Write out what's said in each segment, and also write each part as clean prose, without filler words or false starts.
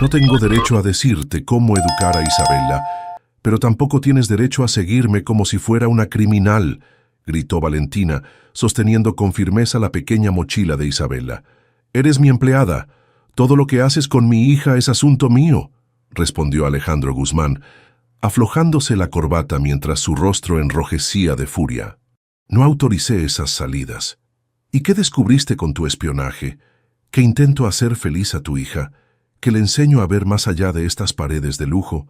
No tengo derecho a decirte cómo educar a Isabela, pero tampoco tienes derecho a seguirme como si fuera una criminal, gritó Valentina, sosteniendo con firmeza la pequeña mochila de Isabela. Eres mi empleada. Todo lo que haces con mi hija es asunto mío, respondió Alejandro Guzmán, aflojándose la corbata mientras su rostro enrojecía de furia. No autoricé esas salidas. ¿Y qué descubriste con tu espionaje? Que intento hacer feliz a tu hija, que le enseño a ver más allá de estas paredes de lujo.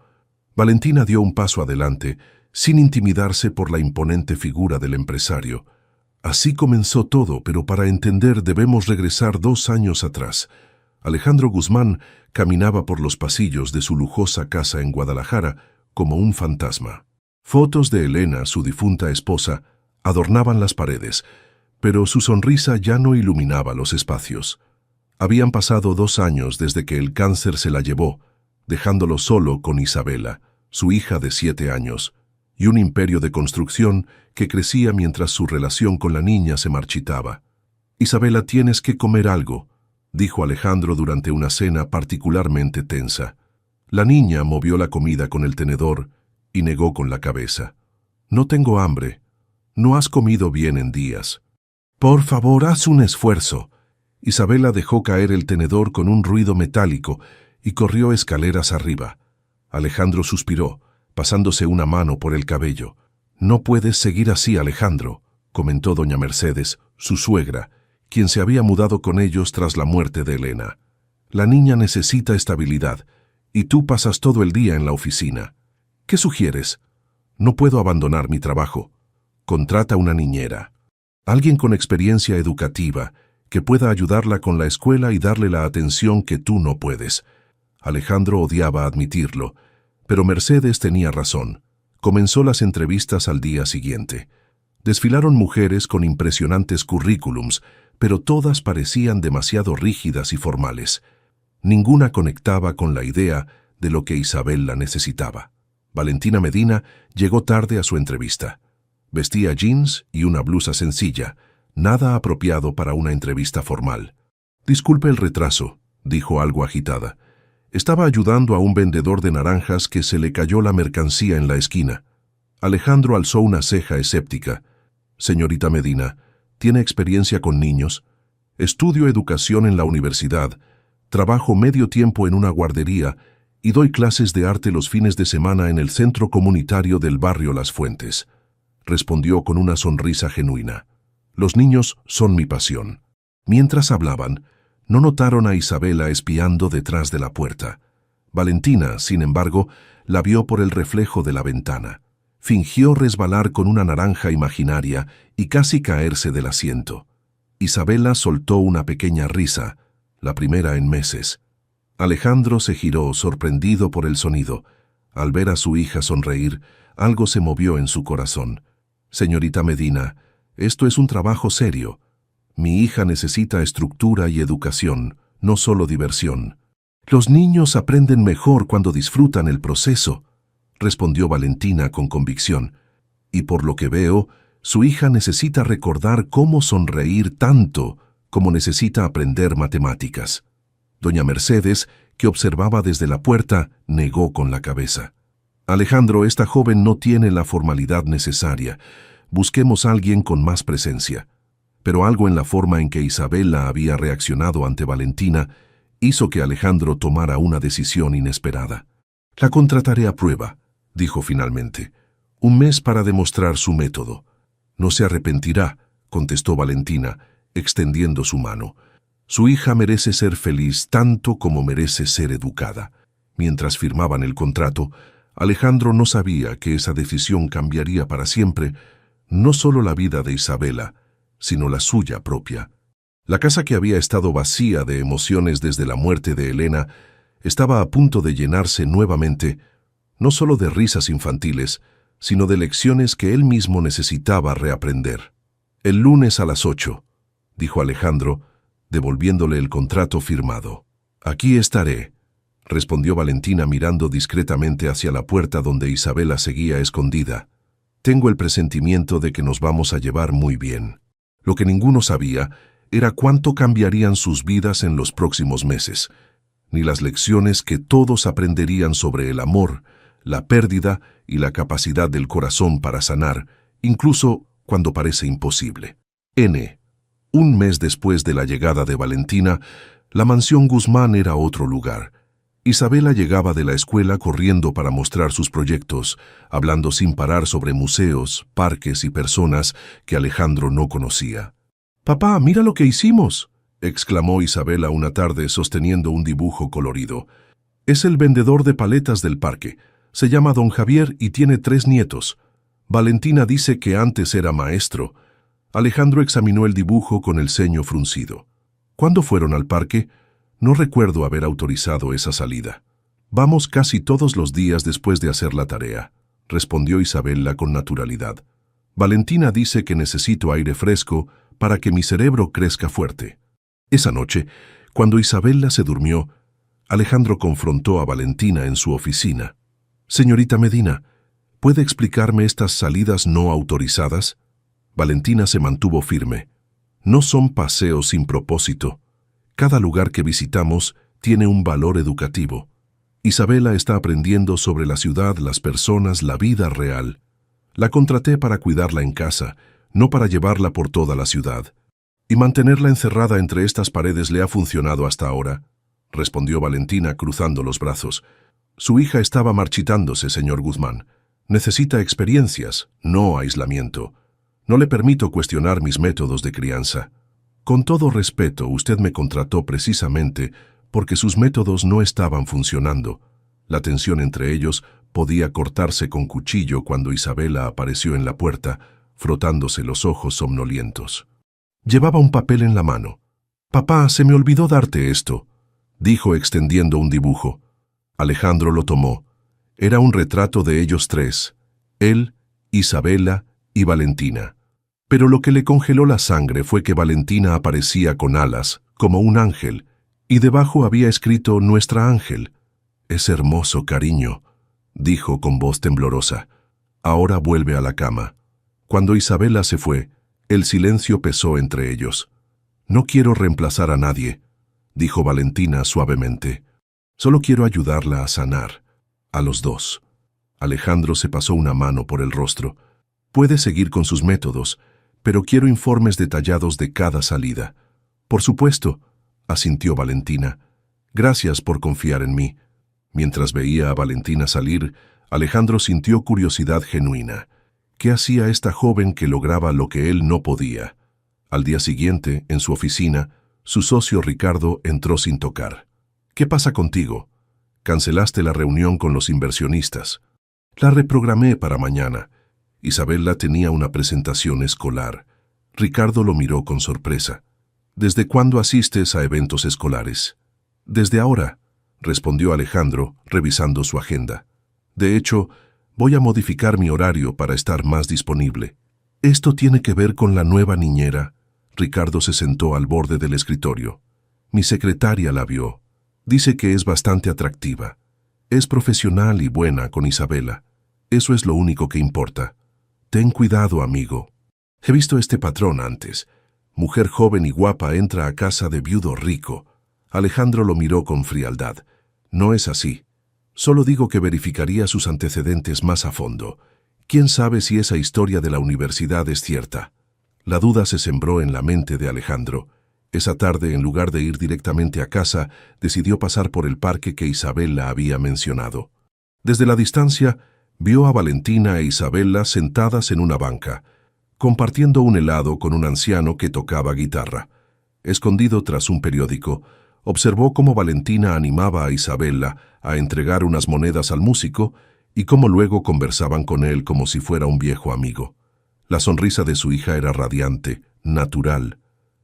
Valentina dio un paso adelante, sin intimidarse por la imponente figura del empresario. Así comenzó todo, pero para entender debemos regresar 2 años atrás. Alejandro Guzmán caminaba por los pasillos de su lujosa casa en Guadalajara como un fantasma. Fotos de Elena, su difunta esposa, adornaban las paredes, pero su sonrisa ya no iluminaba los espacios. Habían pasado 2 años desde que el cáncer se la llevó, dejándolo solo con Isabela, su hija de 7 años, y un imperio de construcción que crecía mientras su relación con la niña se marchitaba. «Isabela, tienes que comer algo», dijo Alejandro durante una cena particularmente tensa. La niña movió la comida con el tenedor y negó con la cabeza. «No tengo hambre. No has comido bien en días. Por favor, haz un esfuerzo». Isabela dejó caer el tenedor con un ruido metálico y corrió escaleras arriba. Alejandro suspiró, pasándose una mano por el cabello. «No puedes seguir así, Alejandro», comentó doña Mercedes, su suegra, quien se había mudado con ellos tras la muerte de Elena. «La niña necesita estabilidad, y tú pasas todo el día en la oficina. ¿Qué sugieres?» «No puedo abandonar mi trabajo. Contrata una niñera. Alguien con experiencia educativa, que pueda ayudarla con la escuela y darle la atención que tú no puedes». Alejandro odiaba admitirlo, pero Mercedes tenía razón. Comenzó las entrevistas al día siguiente. Desfilaron mujeres con impresionantes currículums, pero todas parecían demasiado rígidas y formales. Ninguna conectaba con la idea de lo que Isabela necesitaba. Valentina Medina llegó tarde a su entrevista. Vestía jeans y una blusa sencilla, nada apropiado para una entrevista formal. «Disculpe el retraso», dijo algo agitada. «Estaba ayudando a un vendedor de naranjas que se le cayó la mercancía en la esquina». Alejandro alzó una ceja escéptica. «Señorita Medina, ¿tiene experiencia con niños? Estudio educación en la universidad, trabajo medio tiempo en una guardería y doy clases de arte los fines de semana en el centro comunitario del barrio Las Fuentes», respondió con una sonrisa genuina. «Los niños son mi pasión». Mientras hablaban, no notaron a Isabela espiando detrás de la puerta. Valentina, sin embargo, la vio por el reflejo de la ventana. Fingió resbalar con una naranja imaginaria y casi caerse del asiento. Isabela soltó una pequeña risa, la primera en meses. Alejandro se giró, sorprendido por el sonido. Al ver a su hija sonreír, algo se movió en su corazón. «Señorita Medina, esto es un trabajo serio. Mi hija necesita estructura y educación, no solo diversión». «Los niños aprenden mejor cuando disfrutan el proceso», respondió Valentina con convicción. «Y por lo que veo, su hija necesita recordar cómo sonreír tanto como necesita aprender matemáticas». Doña Mercedes, que observaba desde la puerta, negó con la cabeza. «Alejandro, esta joven no tiene la formalidad necesaria. Busquemos a alguien con más presencia». Pero algo en la forma en que Isabela había reaccionado ante Valentina hizo que Alejandro tomara una decisión inesperada. «La contrataré a prueba», dijo finalmente. «Un mes para demostrar su método». «No se arrepentirá», contestó Valentina, extendiendo su mano. «Su hija merece ser feliz tanto como merece ser educada». Mientras firmaban el contrato, Alejandro no sabía que esa decisión cambiaría para siempre no solo la vida de Isabela, sino la suya propia. La casa, que había estado vacía de emociones desde la muerte de Elena, estaba a punto de llenarse nuevamente, no solo de risas infantiles, sino de lecciones que él mismo necesitaba reaprender. «El lunes a las 8», dijo Alejandro, devolviéndole el contrato firmado. «Aquí estaré», respondió Valentina mirando discretamente hacia la puerta donde Isabela seguía escondida. «Tengo el presentimiento de que nos vamos a llevar muy bien». Lo que ninguno sabía era cuánto cambiarían sus vidas en los próximos meses. ni las lecciones que todos aprenderían sobre el amor, la pérdida y la capacidad del corazón para sanar, incluso cuando parece imposible. Un mes después de la llegada de Valentina, la mansión Guzmán era otro lugar. Isabela llegaba de la escuela corriendo para mostrar sus proyectos, hablando sin parar sobre museos, parques y personas que Alejandro no conocía. «Papá, mira lo que hicimos», exclamó Isabela una tarde sosteniendo un dibujo colorido. «Es el vendedor de paletas del parque. Se llama Don Javier y tiene 3 nietos. Valentina dice que antes era maestro». Alejandro examinó el dibujo con el ceño fruncido. «¿Cuándo fueron al parque? No recuerdo haber autorizado esa salida». «Vamos casi todos los días después de hacer la tarea», respondió Isabela con naturalidad. «Valentina dice que necesito aire fresco para que mi cerebro crezca fuerte». Esa noche, cuando Isabela se durmió, Alejandro confrontó a Valentina en su oficina. «Señorita Medina, ¿puede explicarme estas salidas no autorizadas?» Valentina se mantuvo firme. «No son paseos sin propósito. Cada lugar que visitamos tiene un valor educativo. Isabela está aprendiendo sobre la ciudad, las personas, la vida real. La contraté para cuidarla en casa, no para llevarla por toda la ciudad. Y mantenerla encerrada entre estas paredes le ha funcionado hasta ahora», respondió Valentina cruzando los brazos. «Su hija estaba marchitándose, señor Guzmán. Necesita experiencias, no aislamiento. No le permito cuestionar mis métodos de crianza. Con todo respeto, usted me contrató precisamente porque sus métodos no estaban funcionando». La tensión entre ellos podía cortarse con cuchillo cuando Isabela apareció en la puerta, frotándose los ojos somnolientos. Llevaba un papel en la mano. «Papá, se me olvidó darte esto», dijo extendiendo un dibujo. Alejandro lo tomó. Era un retrato de ellos 3, él, Isabela y Valentina. Pero lo que le congeló la sangre fue que Valentina aparecía con alas, como un ángel, y debajo había escrito «Nuestra Ángel». «Es hermoso, cariño», dijo con voz temblorosa. «Ahora vuelve a la cama». Cuando Isabela se fue, el silencio pesó entre ellos. «No quiero reemplazar a nadie», dijo Valentina suavemente. «Solo quiero ayudarla a sanar, a los 2». Alejandro se pasó una mano por el rostro. «Puede seguir con sus métodos, pero quiero informes detallados de cada salida». «Por supuesto», asintió Valentina. «Gracias por confiar en mí». Mientras veía a Valentina salir, Alejandro sintió curiosidad genuina. ¿Qué hacía esta joven que lograba lo que él no podía? Al día siguiente, en su oficina, su socio Ricardo entró sin tocar. «¿Qué pasa contigo? Cancelaste la reunión con los inversionistas». «La reprogramé para mañana». Isabela tenía una presentación escolar. Ricardo lo miró con sorpresa. «¿Desde cuándo asistes a eventos escolares?» «Desde ahora», respondió Alejandro, revisando su agenda. «De hecho, voy a modificar mi horario para estar más disponible». «¿Esto tiene que ver con la nueva niñera?» Ricardo se sentó al borde del escritorio. «Mi secretaria la vio. Dice que es bastante atractiva. Es profesional y buena con Isabela. Eso es lo único que importa. Ten cuidado, amigo. He visto este patrón antes. Mujer joven y guapa entra a casa de viudo rico». Alejandro lo miró con frialdad. «No es así. Solo digo que verificaría sus antecedentes más a fondo. ¿Quién sabe si esa historia de la universidad es cierta?». La duda se sembró en la mente de Alejandro. Esa tarde, en lugar de ir directamente a casa, decidió pasar por el parque que Isabela había mencionado. Desde la distancia, vio a Valentina e Isabela sentadas en una banca, compartiendo un helado con un anciano que tocaba guitarra. Escondido tras un periódico, observó cómo Valentina animaba a Isabela a entregar unas monedas al músico y cómo luego conversaban con él como si fuera un viejo amigo. La sonrisa de su hija era radiante, natural.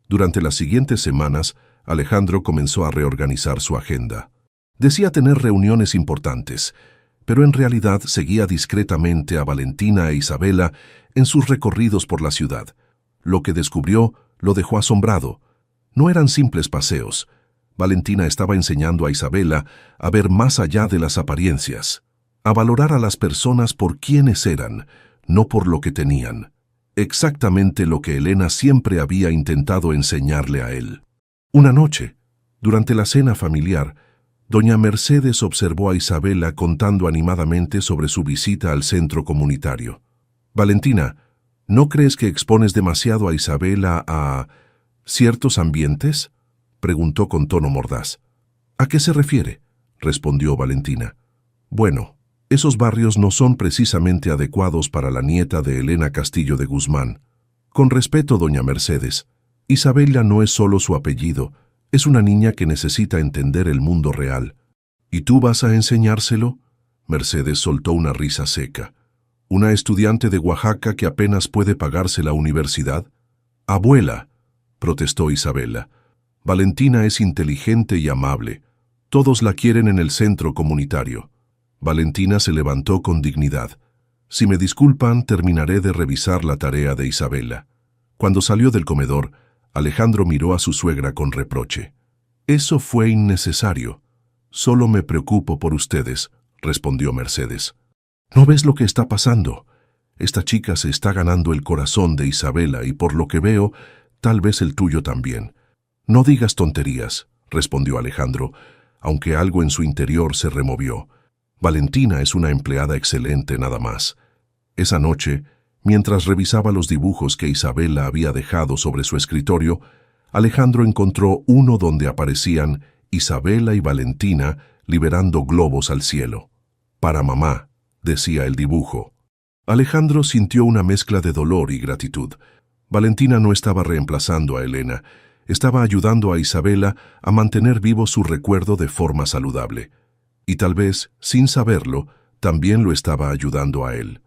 Durante las siguientes semanas, Alejandro comenzó a reorganizar su agenda. Decía tener reuniones importantes, pero en realidad seguía discretamente a Valentina e Isabela en sus recorridos por la ciudad. Lo que descubrió lo dejó asombrado. No eran simples paseos. Valentina estaba enseñando a Isabela a ver más allá de las apariencias, a valorar a las personas por quienes eran, no por lo que tenían. Exactamente lo que Elena siempre había intentado enseñarle a él. Una noche, durante la cena familiar, Doña Mercedes observó a Isabela contando animadamente sobre su visita al centro comunitario. «Valentina, ¿no crees que expones demasiado a Isabela a ciertos ambientes?», preguntó con tono mordaz. «¿A qué se refiere?», respondió Valentina. «Bueno, esos barrios no son precisamente adecuados para la nieta de Elena Castillo de Guzmán. Con respeto, doña Mercedes, Isabela no es solo su apellido, es una niña que necesita entender el mundo real. ¿Y tú vas a enseñárselo?». Mercedes soltó una risa seca. «¿Una estudiante de Oaxaca que apenas puede pagarse la universidad?». «Abuela», protestó Isabela, «Valentina es inteligente y amable. Todos la quieren en el centro comunitario». Valentina se levantó con dignidad. «Si me disculpan, terminaré de revisar la tarea de Isabela». Cuando salió del comedor, Alejandro miró a su suegra con reproche. «Eso fue innecesario. Solo me preocupo por ustedes», respondió Mercedes. «¿No ves lo que está pasando? Esta chica se está ganando el corazón de Isabela y por lo que veo, tal vez el tuyo también». «No digas tonterías», respondió Alejandro, aunque algo en su interior se removió. «Valentina es una empleada excelente nada más». Esa noche, mientras revisaba los dibujos que Isabela había dejado sobre su escritorio, Alejandro encontró uno donde aparecían Isabela y Valentina liberando globos al cielo. «Para mamá», decía el dibujo. Alejandro sintió una mezcla de dolor y gratitud. Valentina no estaba reemplazando a Elena, estaba ayudando a Isabela a mantener vivo su recuerdo de forma saludable. Y tal vez, sin saberlo, también lo estaba ayudando a él.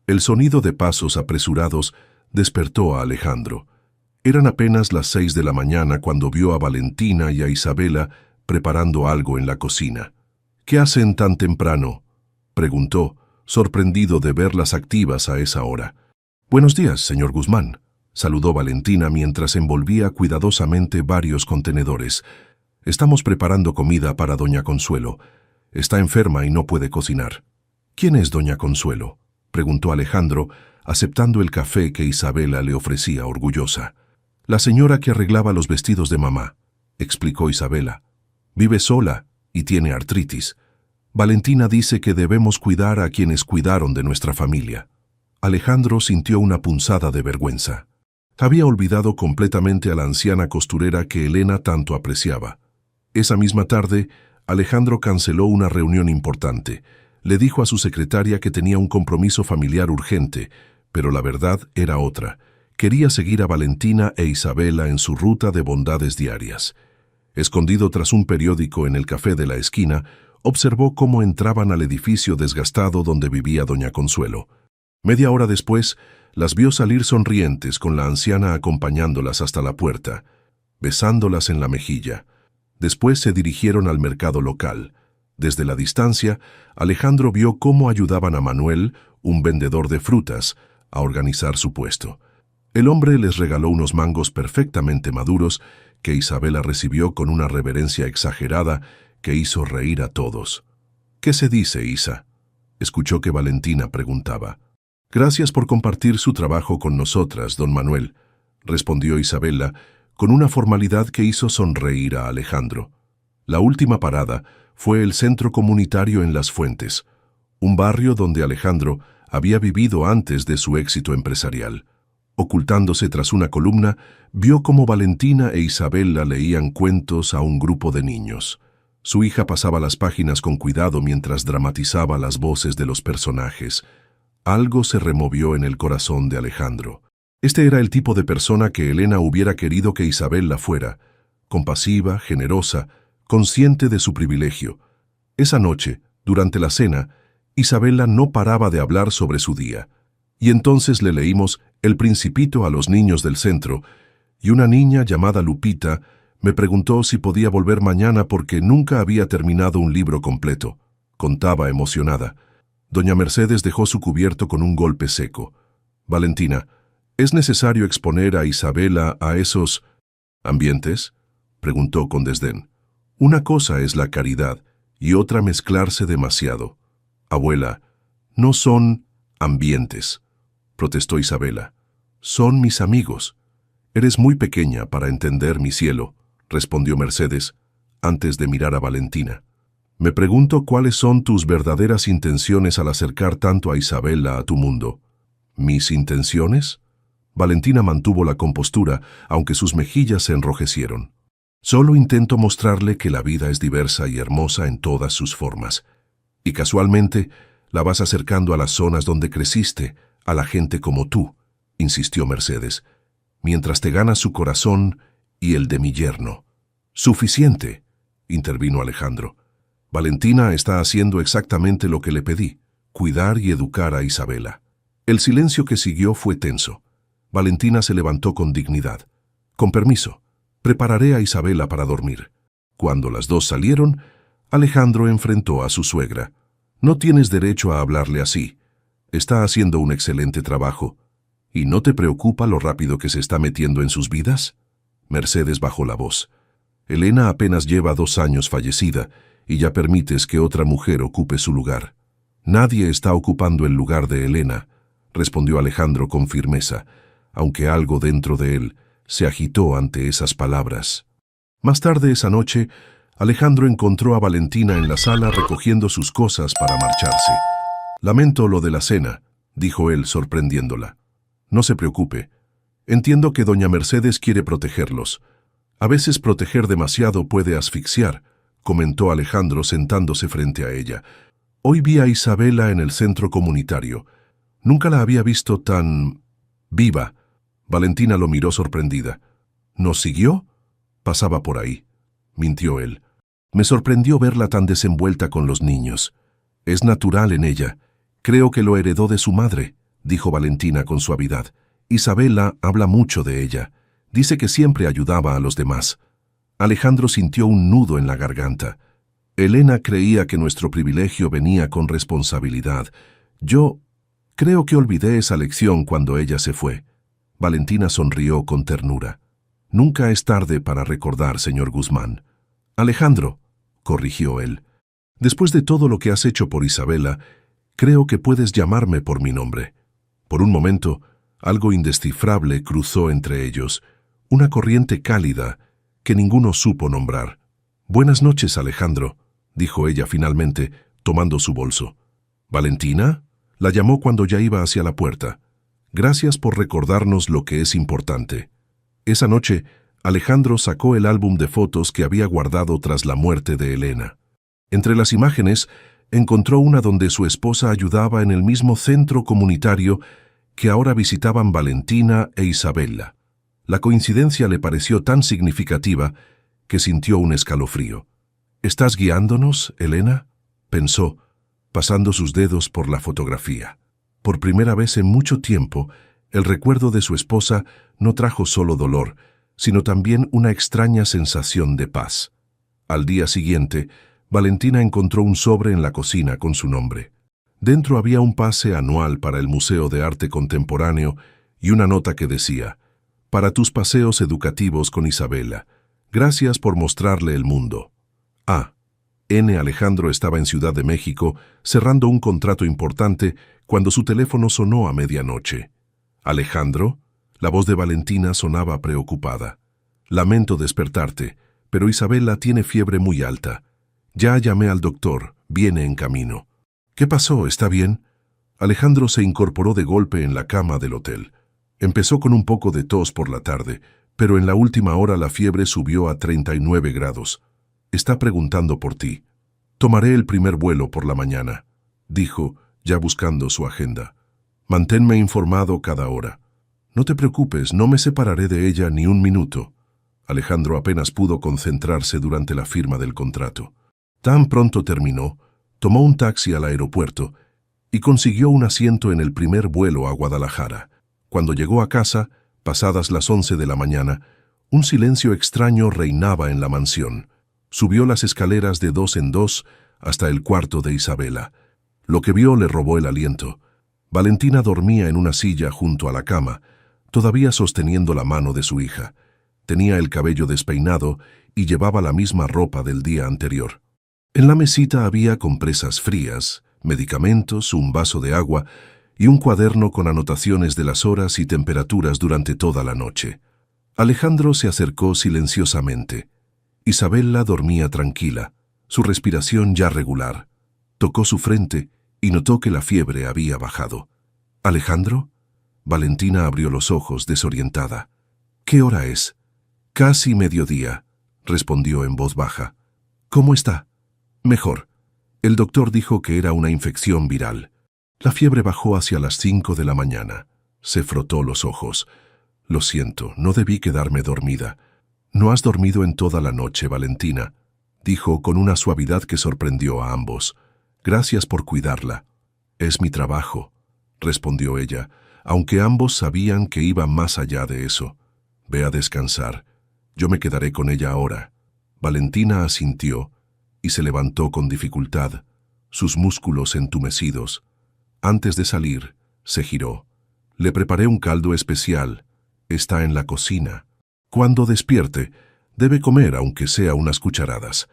El sonido de pasos apresurados despertó a Alejandro. Eran apenas las 6 de la mañana cuando vio a Valentina y a Isabela preparando algo en la cocina. «¿Qué hacen tan temprano?», preguntó, sorprendido de verlas activas a esa hora. «Buenos días, señor Guzmán», saludó Valentina mientras envolvía cuidadosamente varios contenedores. «Estamos preparando comida para doña Consuelo. Está enferma y no puede cocinar». «¿Quién es doña Consuelo?», preguntó Alejandro, aceptando el café que Isabela le ofrecía orgullosa. «La señora que arreglaba los vestidos de mamá», explicó Isabela. «Vive sola y tiene artritis. Valentina dice que debemos cuidar a quienes cuidaron de nuestra familia». Alejandro sintió una punzada de vergüenza. Había olvidado completamente a la anciana costurera que Elena tanto apreciaba. Esa misma tarde, Alejandro canceló una reunión importante. Le dijo a su secretaria que tenía un compromiso familiar urgente, pero la verdad era otra. Quería seguir a Valentina e Isabela en su ruta de bondades diarias. Escondido tras un periódico en el café de la esquina, observó cómo entraban al edificio desgastado donde vivía doña Consuelo. Media hora después, las vio salir sonrientes con la anciana acompañándolas hasta la puerta, besándolas en la mejilla. Después se dirigieron al mercado local. Desde la distancia, Alejandro vio cómo ayudaban a Manuel, un vendedor de frutas, a organizar su puesto. El hombre les regaló unos mangos perfectamente maduros que Isabela recibió con una reverencia exagerada que hizo reír a todos. «¿Qué se dice, Isa?», escuchó que Valentina preguntaba. «Gracias por compartir su trabajo con nosotras, don Manuel», respondió Isabela, con una formalidad que hizo sonreír a Alejandro. La última parada fue el centro comunitario en Las Fuentes, un barrio donde Alejandro había vivido antes de su éxito empresarial. Ocultándose tras una columna, vio cómo Valentina e Isabela leían cuentos a un grupo de niños. Su hija pasaba las páginas con cuidado mientras dramatizaba las voces de los personajes. Algo se removió en el corazón de Alejandro. Este era el tipo de persona que Elena hubiera querido que Isabela fuera, compasiva, generosa, consciente de su privilegio. Esa noche, durante la cena, Isabela no paraba de hablar sobre su día, y entonces le leímos El Principito a los niños del centro, y una niña llamada Lupita me preguntó si podía volver mañana porque nunca había terminado un libro completo. Contaba emocionada. Doña Mercedes dejó su cubierto con un golpe seco. «Valentina, ¿es necesario exponer a Isabela a esos ambientes?», preguntó con desdén. «Una cosa es la caridad y otra mezclarse demasiado». «Abuela, no son ambientes», protestó Isabela. «Son mis amigos». «Eres muy pequeña para entender, mi cielo», respondió Mercedes. antes de mirar a Valentina. Me pregunto cuáles son tus verdaderas intenciones al acercar tanto a Isabela a tu mundo. ¿Mis intenciones? Valentina mantuvo la compostura, aunque sus mejillas se enrojecieron. Solo intento mostrarle que la vida es diversa y hermosa en todas sus formas. Y casualmente, la vas acercando a las zonas donde creciste, a la gente como tú, insistió Mercedes, mientras te ganas su corazón y el de mi yerno. Suficiente, intervino Alejandro. Valentina está haciendo exactamente lo que le pedí, cuidar y educar a Isabela. El silencio que siguió fue tenso. Valentina se levantó con dignidad. Con permiso, prepararé a Isabela para dormir. Cuando las dos salieron, Alejandro enfrentó a su suegra. No tienes derecho a hablarle así. Está haciendo un excelente trabajo. ¿Y no te preocupa lo rápido que se está metiendo en sus vidas? Mercedes bajó la voz. Elena apenas lleva 2 años fallecida y ya permites que otra mujer ocupe su lugar. Nadie está ocupando el lugar de Elena, respondió Alejandro con firmeza, aunque algo dentro de él se agitó ante esas palabras. Más tarde esa noche, Alejandro encontró a Valentina en la sala recogiendo sus cosas para marcharse. Lamento lo de la cena, dijo él sorprendiéndola. No se preocupe. Entiendo que doña Mercedes quiere protegerlos. A veces proteger demasiado puede asfixiar, comentó Alejandro sentándose frente a ella. Hoy vi a Isabela en el centro comunitario. Nunca la había visto tan viva. Valentina lo miró sorprendida. ¿Nos siguió? Pasaba por ahí, mintió él. Me sorprendió verla tan desenvuelta con los niños. Es natural en ella. Creo que lo heredó de su madre, dijo Valentina con suavidad. Isabela habla mucho de ella. Dice que siempre ayudaba a los demás. Alejandro sintió un nudo en la garganta. Elena creía que nuestro privilegio venía con responsabilidad. Yo creo que olvidé esa lección cuando ella se fue. Valentina sonrió con ternura. Nunca es tarde para recordar, señor Guzmán. Alejandro, corrigió él. Después de todo lo que has hecho por Isabela, creo que puedes llamarme por mi nombre. Por un momento, algo indescifrable cruzó entre ellos, una corriente cálida que ninguno supo nombrar. Buenas noches, Alejandro, dijo ella finalmente, tomando su bolso. ¿Valentina? La llamó cuando ya iba hacia la puerta. Gracias por recordarnos lo que es importante. Esa noche, Alejandro sacó el álbum de fotos que había guardado tras la muerte de Elena. Entre las imágenes, encontró una donde su esposa ayudaba en el mismo centro comunitario que ahora visitaban Valentina e Isabela. La coincidencia le pareció tan significativa que sintió un escalofrío. ¿Estás guiándonos, Elena?, pensó, pasando sus dedos por la fotografía. Por primera vez en mucho tiempo, el recuerdo de su esposa no trajo solo dolor, sino también una extraña sensación de paz. Al día siguiente, Valentina encontró un sobre en la cocina con su nombre. Dentro había un pase anual para el Museo de Arte Contemporáneo y una nota que decía: «Para tus paseos educativos con Isabela, gracias por mostrarle el mundo». N. Alejandro estaba en Ciudad de México cerrando un contrato importante cuando su teléfono sonó a medianoche. «¿Alejandro?». La voz de Valentina sonaba preocupada. «Lamento despertarte, pero Isabela tiene fiebre muy alta. Ya llamé al doctor, viene en camino». «¿Qué pasó? ¿Está bien?». Alejandro se incorporó de golpe en la cama del hotel. Empezó con un poco de tos por la tarde, pero en la última hora la fiebre subió a 39 grados. «Está preguntando por ti». «Tomaré el primer vuelo por la mañana», dijo, ya buscando su agenda. «Manténme informado cada hora». «No te preocupes, no me separaré de ella ni un minuto». Alejandro apenas pudo concentrarse durante la firma del contrato. Tan pronto terminó, tomó un taxi al aeropuerto y consiguió un asiento en el primer vuelo a Guadalajara. Cuando llegó a casa, pasadas las 11 de la mañana, un silencio extraño reinaba en la mansión. Subió las escaleras de 2 en 2 hasta el cuarto de Isabela. Lo que vio le robó el aliento. Valentina dormía en una silla junto a la cama, todavía sosteniendo la mano de su hija. Tenía el cabello despeinado y llevaba la misma ropa del día anterior. En la mesita había compresas frías, medicamentos, un vaso de agua y un cuaderno con anotaciones de las horas y temperaturas durante toda la noche. Alejandro se acercó silenciosamente. Isabella dormía tranquila, su respiración ya regular. Tocó su frente y notó que la fiebre había bajado. ¿Alejandro? Valentina abrió los ojos, desorientada. ¿Qué hora es? Casi mediodía, respondió en voz baja. ¿Cómo está? Mejor. El doctor dijo que era una infección viral. La fiebre bajó hacia las 5 de la mañana. Se frotó los ojos. Lo siento, no debí quedarme dormida. No has dormido en toda la noche, Valentina, dijo con una suavidad que sorprendió a ambos. Gracias por cuidarla. Es mi trabajo, respondió ella, aunque ambos sabían que iba más allá de eso. Ve a descansar. Yo me quedaré con ella ahora. Valentina asintió y se levantó con dificultad, sus músculos entumecidos. Antes de salir, se giró. Le preparé un caldo especial. Está en la cocina. Cuando despierte, debe comer aunque sea unas cucharadas.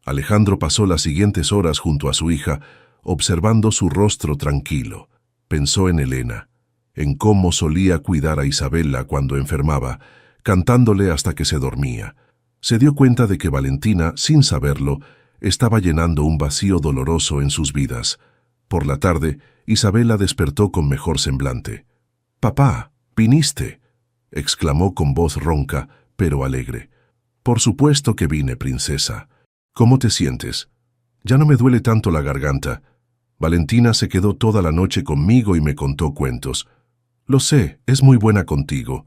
Alejandro pasó las siguientes horas junto a su hija, observando su rostro tranquilo. Pensó en Elena, en cómo solía cuidar a Isabella cuando enfermaba, cantándole hasta que se dormía. Se dio cuenta de que Valentina, sin saberlo, estaba llenando un vacío doloroso en sus vidas. Por la tarde, Isabella despertó con mejor semblante. «Papá, viniste», exclamó con voz ronca, pero alegre. «Por supuesto que vine, princesa. ¿Cómo te sientes? Ya no me duele tanto la garganta. Valentina se quedó toda la noche conmigo y me contó cuentos. Lo sé, es muy buena contigo.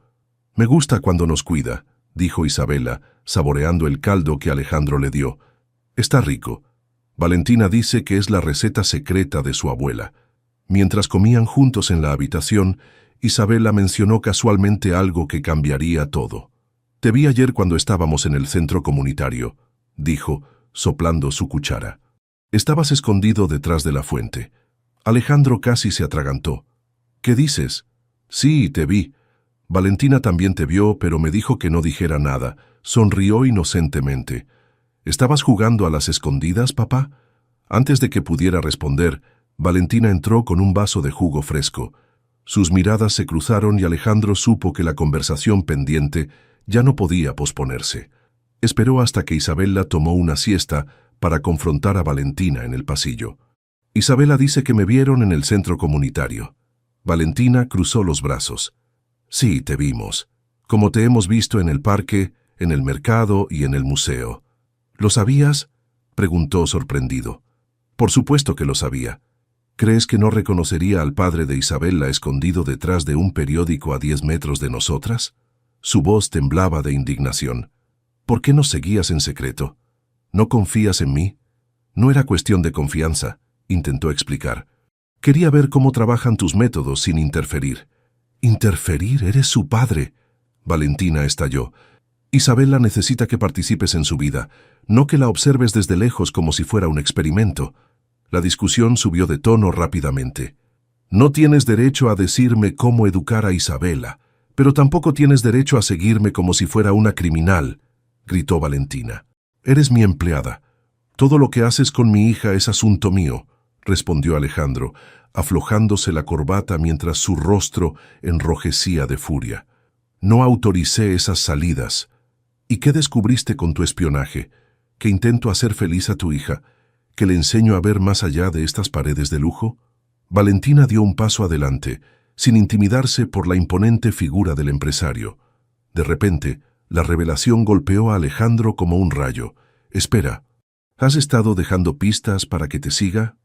Me gusta cuando nos cuida», dijo Isabella, saboreando el caldo que Alejandro le dio. «Está rico. Valentina dice que es la receta secreta de su abuela». Mientras comían juntos en la habitación, Isabella mencionó casualmente algo que cambiaría todo. «Te vi ayer cuando estábamos en el centro comunitario», dijo, soplando su cuchara. «Estabas escondido detrás de la fuente». Alejandro casi se atragantó. «¿Qué dices?» «Sí, te vi. Valentina también te vio, pero me dijo que no dijera nada». Sonrió inocentemente. «¿Estabas jugando a las escondidas, papá?» Antes de que pudiera responder, Valentina entró con un vaso de jugo fresco. Sus miradas se cruzaron y Alejandro supo que la conversación pendiente ya no podía posponerse. Esperó hasta que Isabella tomó una siesta para confrontar a Valentina en el pasillo. «Isabella dice que me vieron en el centro comunitario». Valentina cruzó los brazos. «Sí, te vimos. Como te hemos visto en el parque, en el mercado y en el museo». «¿Lo sabías?», preguntó sorprendido. «Por supuesto que lo sabía. ¿Crees que no reconocería al padre de Isabella escondido detrás de un periódico a 10 metros de nosotras?» Su voz temblaba de indignación. «¿Por qué nos seguías en secreto? ¿No confías en mí?» «No era cuestión de confianza», intentó explicar. «Quería ver cómo trabajan tus métodos sin interferir». «¿Interferir? Eres su padre». Valentina estalló. «Isabella necesita que participes en su vida, no que la observes desde lejos como si fuera un experimento». La discusión subió de tono rápidamente. «No tienes derecho a decirme cómo educar a Isabella, pero tampoco tienes derecho a seguirme como si fuera una criminal», gritó Valentina. «Eres mi empleada. Todo lo que haces con mi hija es asunto mío», respondió Alejandro, aflojándose la corbata mientras su rostro enrojecía de furia. «No autoricé esas salidas». «¿Y qué descubriste con tu espionaje? ¿Que intento hacer feliz a tu hija? ¿Que le enseño a ver más allá de estas paredes de lujo?» Valentina dio un paso adelante, sin intimidarse por la imponente figura del empresario. De repente, la revelación golpeó a Alejandro como un rayo. «Espera, ¿has estado dejando pistas para que te siga?»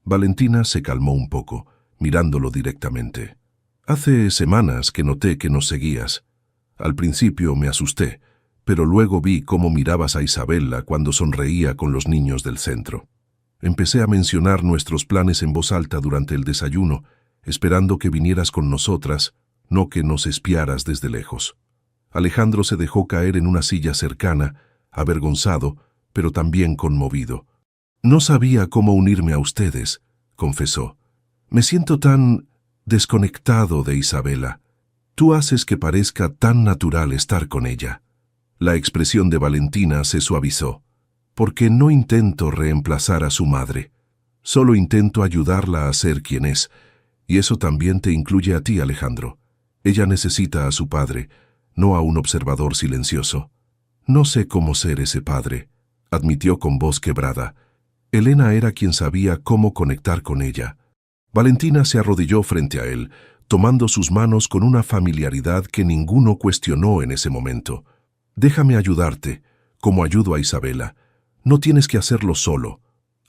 Valentina se calmó un poco, mirándolo directamente. «Hace semanas que noté que nos seguías. Al principio me asusté, pero luego vi cómo mirabas a Isabella cuando sonreía con los niños del centro. Empecé a mencionar nuestros planes en voz alta durante el desayuno, esperando que vinieras con nosotras, no que nos espiaras desde lejos». Alejandro se dejó caer en una silla cercana, avergonzado, pero también conmovido. «No sabía cómo unirme a ustedes», confesó. «Me siento tan desconectado de Isabella. Tú haces que parezca tan natural estar con ella». La expresión de Valentina se suavizó. «Porque no intento reemplazar a su madre. Solo intento ayudarla a ser quien es. Y eso también te incluye a ti, Alejandro. Ella necesita a su padre, no a un observador silencioso». No sé cómo ser ese padre, admitió con voz quebrada. Elena era quien sabía cómo conectar con ella. Valentina se arrodilló frente a él, tomando sus manos con una familiaridad que ninguno cuestionó en ese momento. Déjame ayudarte, como ayudo a Isabela. No tienes que hacerlo solo.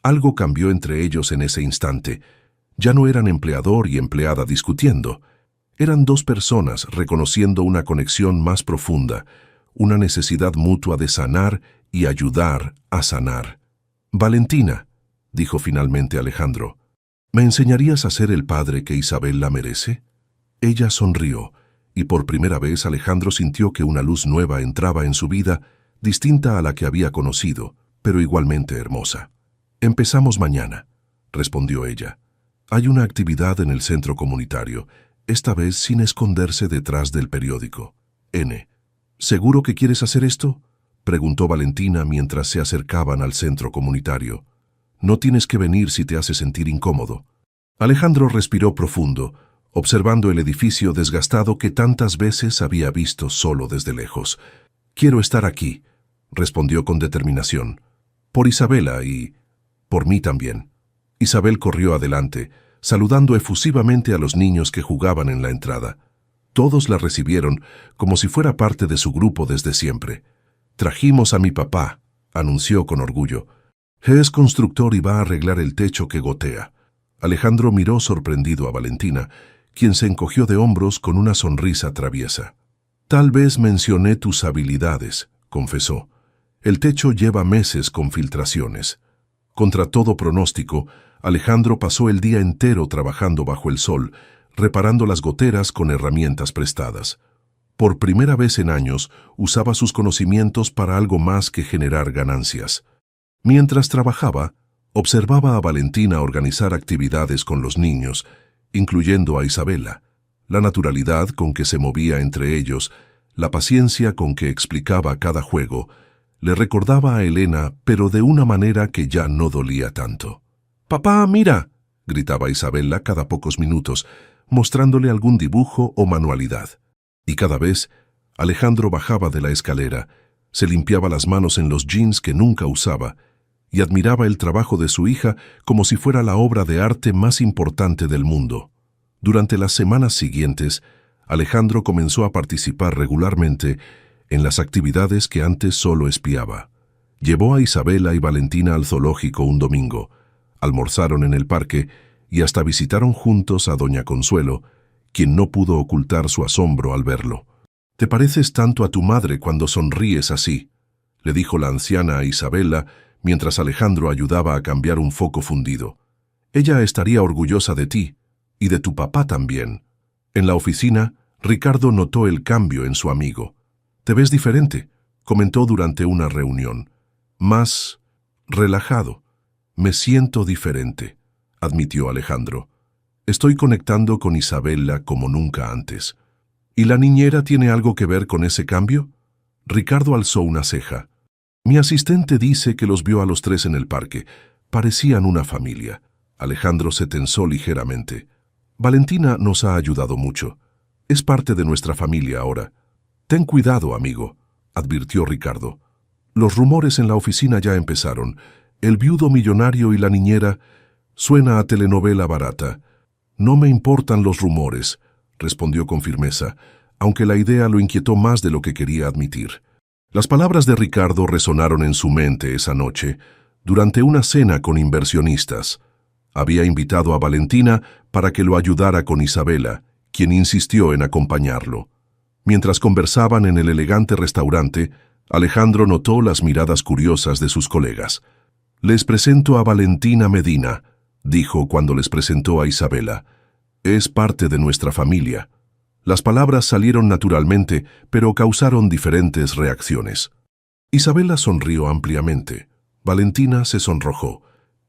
Algo cambió entre ellos en ese instante. Ya no eran empleador y empleada discutiendo. Eran dos personas reconociendo una conexión más profunda, una necesidad mutua de sanar y ayudar a sanar. Valentina, dijo finalmente Alejandro, ¿me enseñarías a ser el padre que Isabel la merece? Ella sonrió, y por primera vez Alejandro sintió que una luz nueva entraba en su vida, distinta a la que había conocido, pero igualmente hermosa. Empezamos mañana, respondió ella. Hay una actividad en el centro comunitario, esta vez sin esconderse detrás del periódico. N. ¿Seguro que quieres hacer esto?, preguntó Valentina mientras se acercaban al centro comunitario. No tienes que venir si te hace sentir incómodo. Alejandro respiró profundo, observando el edificio desgastado que tantas veces había visto solo desde lejos. Quiero estar aquí, respondió con determinación. Por Isabela y por mí también. Isabel corrió adelante, saludando efusivamente a los niños que jugaban en la entrada. Todos la recibieron como si fuera parte de su grupo desde siempre. Trajimos a mi papá, anunció con orgullo. Es constructor y va a arreglar el techo que gotea. Alejandro miró sorprendido a Valentina, quien se encogió de hombros con una sonrisa traviesa. Tal vez mencioné tus habilidades, confesó. El techo lleva meses con filtraciones. Contra todo pronóstico, Alejandro pasó el día entero trabajando bajo el sol, reparando las goteras con herramientas prestadas. Por primera vez en años, usaba sus conocimientos para algo más que generar ganancias. Mientras trabajaba, observaba a Valentina organizar actividades con los niños, incluyendo a Isabela. La naturalidad con que se movía entre ellos, la paciencia con que explicaba cada juego, le recordaba a Elena, pero de una manera que ya no dolía tanto. «¡Papá, mira!», gritaba Isabela cada pocos minutos, mostrándole algún dibujo o manualidad. Y cada vez, Alejandro bajaba de la escalera, se limpiaba las manos en los jeans que nunca usaba, y admiraba el trabajo de su hija como si fuera la obra de arte más importante del mundo. Durante las semanas siguientes, Alejandro comenzó a participar regularmente en las actividades que antes solo espiaba. Llevó a Isabela y Valentina al zoológico un domingo, almorzaron en el parque y hasta visitaron juntos a doña Consuelo, quien no pudo ocultar su asombro al verlo. «Te pareces tanto a tu madre cuando sonríes así», le dijo la anciana a Isabela mientras Alejandro ayudaba a cambiar un foco fundido. «Ella estaría orgullosa de ti, y de tu papá también». En la oficina, Ricardo notó el cambio en su amigo. «Te ves diferente», comentó durante una reunión. «Más relajado». «Me siento diferente», admitió Alejandro. «Estoy conectando con Isabela como nunca antes». «¿Y la niñera tiene algo que ver con ese cambio?». Ricardo alzó una ceja. «Mi asistente dice que los vio a los tres en el parque. Parecían una familia». Alejandro se tensó ligeramente. «Valentina nos ha ayudado mucho. Es parte de nuestra familia ahora». «Ten cuidado, amigo», advirtió Ricardo. «Los rumores en la oficina ya empezaron. El viudo millonario y la niñera suena a telenovela barata». «No me importan los rumores», respondió con firmeza, aunque la idea lo inquietó más de lo que quería admitir. Las palabras de Ricardo resonaron en su mente esa noche, durante una cena con inversionistas. Había invitado a Valentina para que lo ayudara con Isabela, quien insistió en acompañarlo. Mientras conversaban en el elegante restaurante, Alejandro notó las miradas curiosas de sus colegas. «Les presento a Valentina Medina», dijo cuando les presentó a Isabela. «Es parte de nuestra familia». Las palabras salieron naturalmente, pero causaron diferentes reacciones. Isabela sonrió ampliamente. Valentina se sonrojó,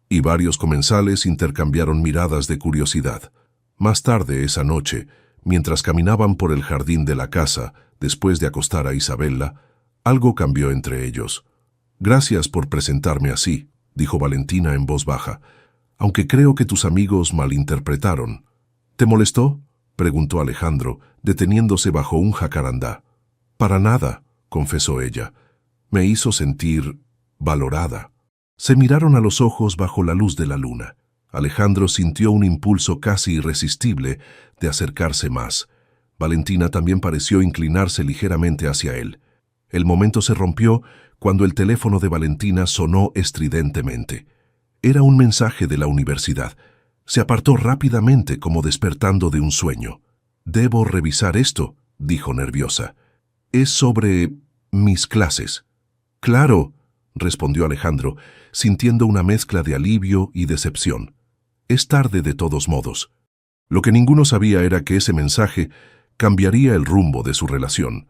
y varios comensales intercambiaron miradas de curiosidad. Más tarde esa noche, mientras caminaban por el jardín de la casa, después de acostar a Isabela, algo cambió entre ellos. «Gracias por presentarme así», dijo Valentina en voz baja, «aunque creo que tus amigos malinterpretaron». «¿Te molestó?», preguntó Alejandro, deteniéndose bajo un jacarandá. «Para nada», confesó ella. Me hizo sentir valorada. Se miraron a los ojos bajo la luz de la luna. Alejandro sintió un impulso casi irresistible de acercarse más. Valentina también pareció inclinarse ligeramente hacia él. El momento se rompió cuando el teléfono de Valentina sonó estridentemente. Era un mensaje de la universidad. Se apartó rápidamente como despertando de un sueño. «Debo revisar esto», dijo nerviosa. «Es sobre mis clases». «Claro», respondió Alejandro, sintiendo una mezcla de alivio y decepción. «Es tarde de todos modos». Lo que ninguno sabía era que ese mensaje cambiaría el rumbo de su relación.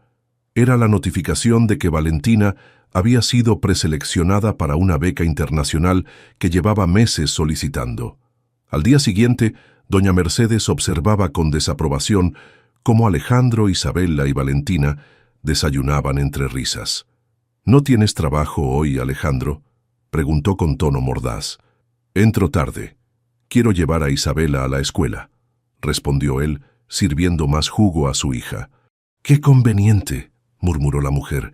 Era la notificación de que Valentina había sido preseleccionada para una beca internacional que llevaba meses solicitando. Al día siguiente, doña Mercedes observaba con desaprobación cómo Alejandro, Isabela y Valentina desayunaban entre risas. «¿No tienes trabajo hoy, Alejandro?», preguntó con tono mordaz. «Entro tarde. Quiero llevar a Isabela a la escuela», respondió él, sirviendo más jugo a su hija. «Qué conveniente», murmuró la mujer.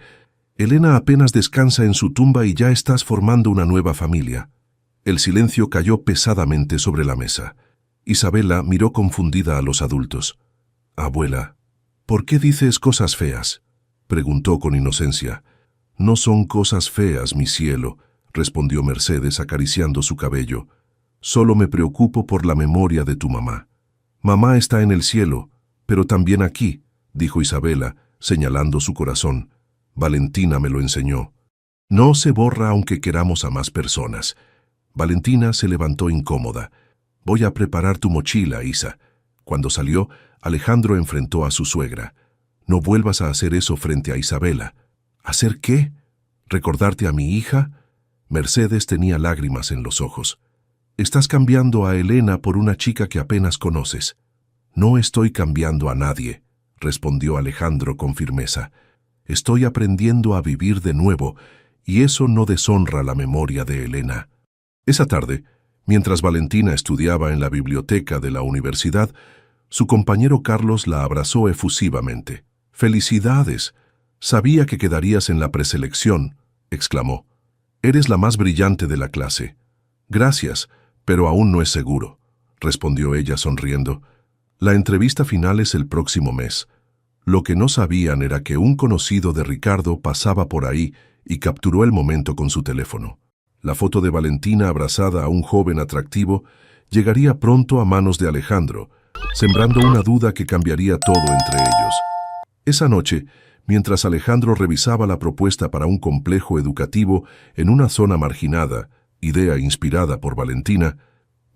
«Elena apenas descansa en su tumba y ya estás formando una nueva familia». El silencio cayó pesadamente sobre la mesa. Isabela miró confundida a los adultos. «Abuela, ¿por qué dices cosas feas?», preguntó con inocencia. «No son cosas feas, mi cielo», respondió Mercedes acariciando su cabello. «Solo me preocupo por la memoria de tu mamá». «Mamá está en el cielo, pero también aquí», dijo Isabela, señalando su corazón. «Valentina me lo enseñó. No se borra aunque queramos a más personas». Valentina se levantó incómoda. «Voy a preparar tu mochila, Isa». Cuando salió, Alejandro enfrentó a su suegra. «No vuelvas a hacer eso frente a Isabela». «¿Hacer qué? ¿Recordarte a mi hija?». Mercedes tenía lágrimas en los ojos. «Estás cambiando a Elena por una chica que apenas conoces». «No estoy cambiando a nadie», respondió Alejandro con firmeza. «Estoy aprendiendo a vivir de nuevo, y eso no deshonra la memoria de Elena». Esa tarde, mientras Valentina estudiaba en la biblioteca de la universidad, su compañero Carlos la abrazó efusivamente. «¡Felicidades! Sabía que quedarías en la preselección», exclamó. «Eres la más brillante de la clase». «Gracias, pero aún no es seguro», respondió ella sonriendo. «La entrevista final es el próximo mes». Lo que no sabían era que un conocido de Ricardo pasaba por ahí y capturó el momento con su teléfono. La foto de Valentina abrazada a un joven atractivo llegaría pronto a manos de Alejandro, sembrando una duda que cambiaría todo entre ellos. Esa noche, mientras Alejandro revisaba la propuesta para un complejo educativo en una zona marginada, idea inspirada por Valentina,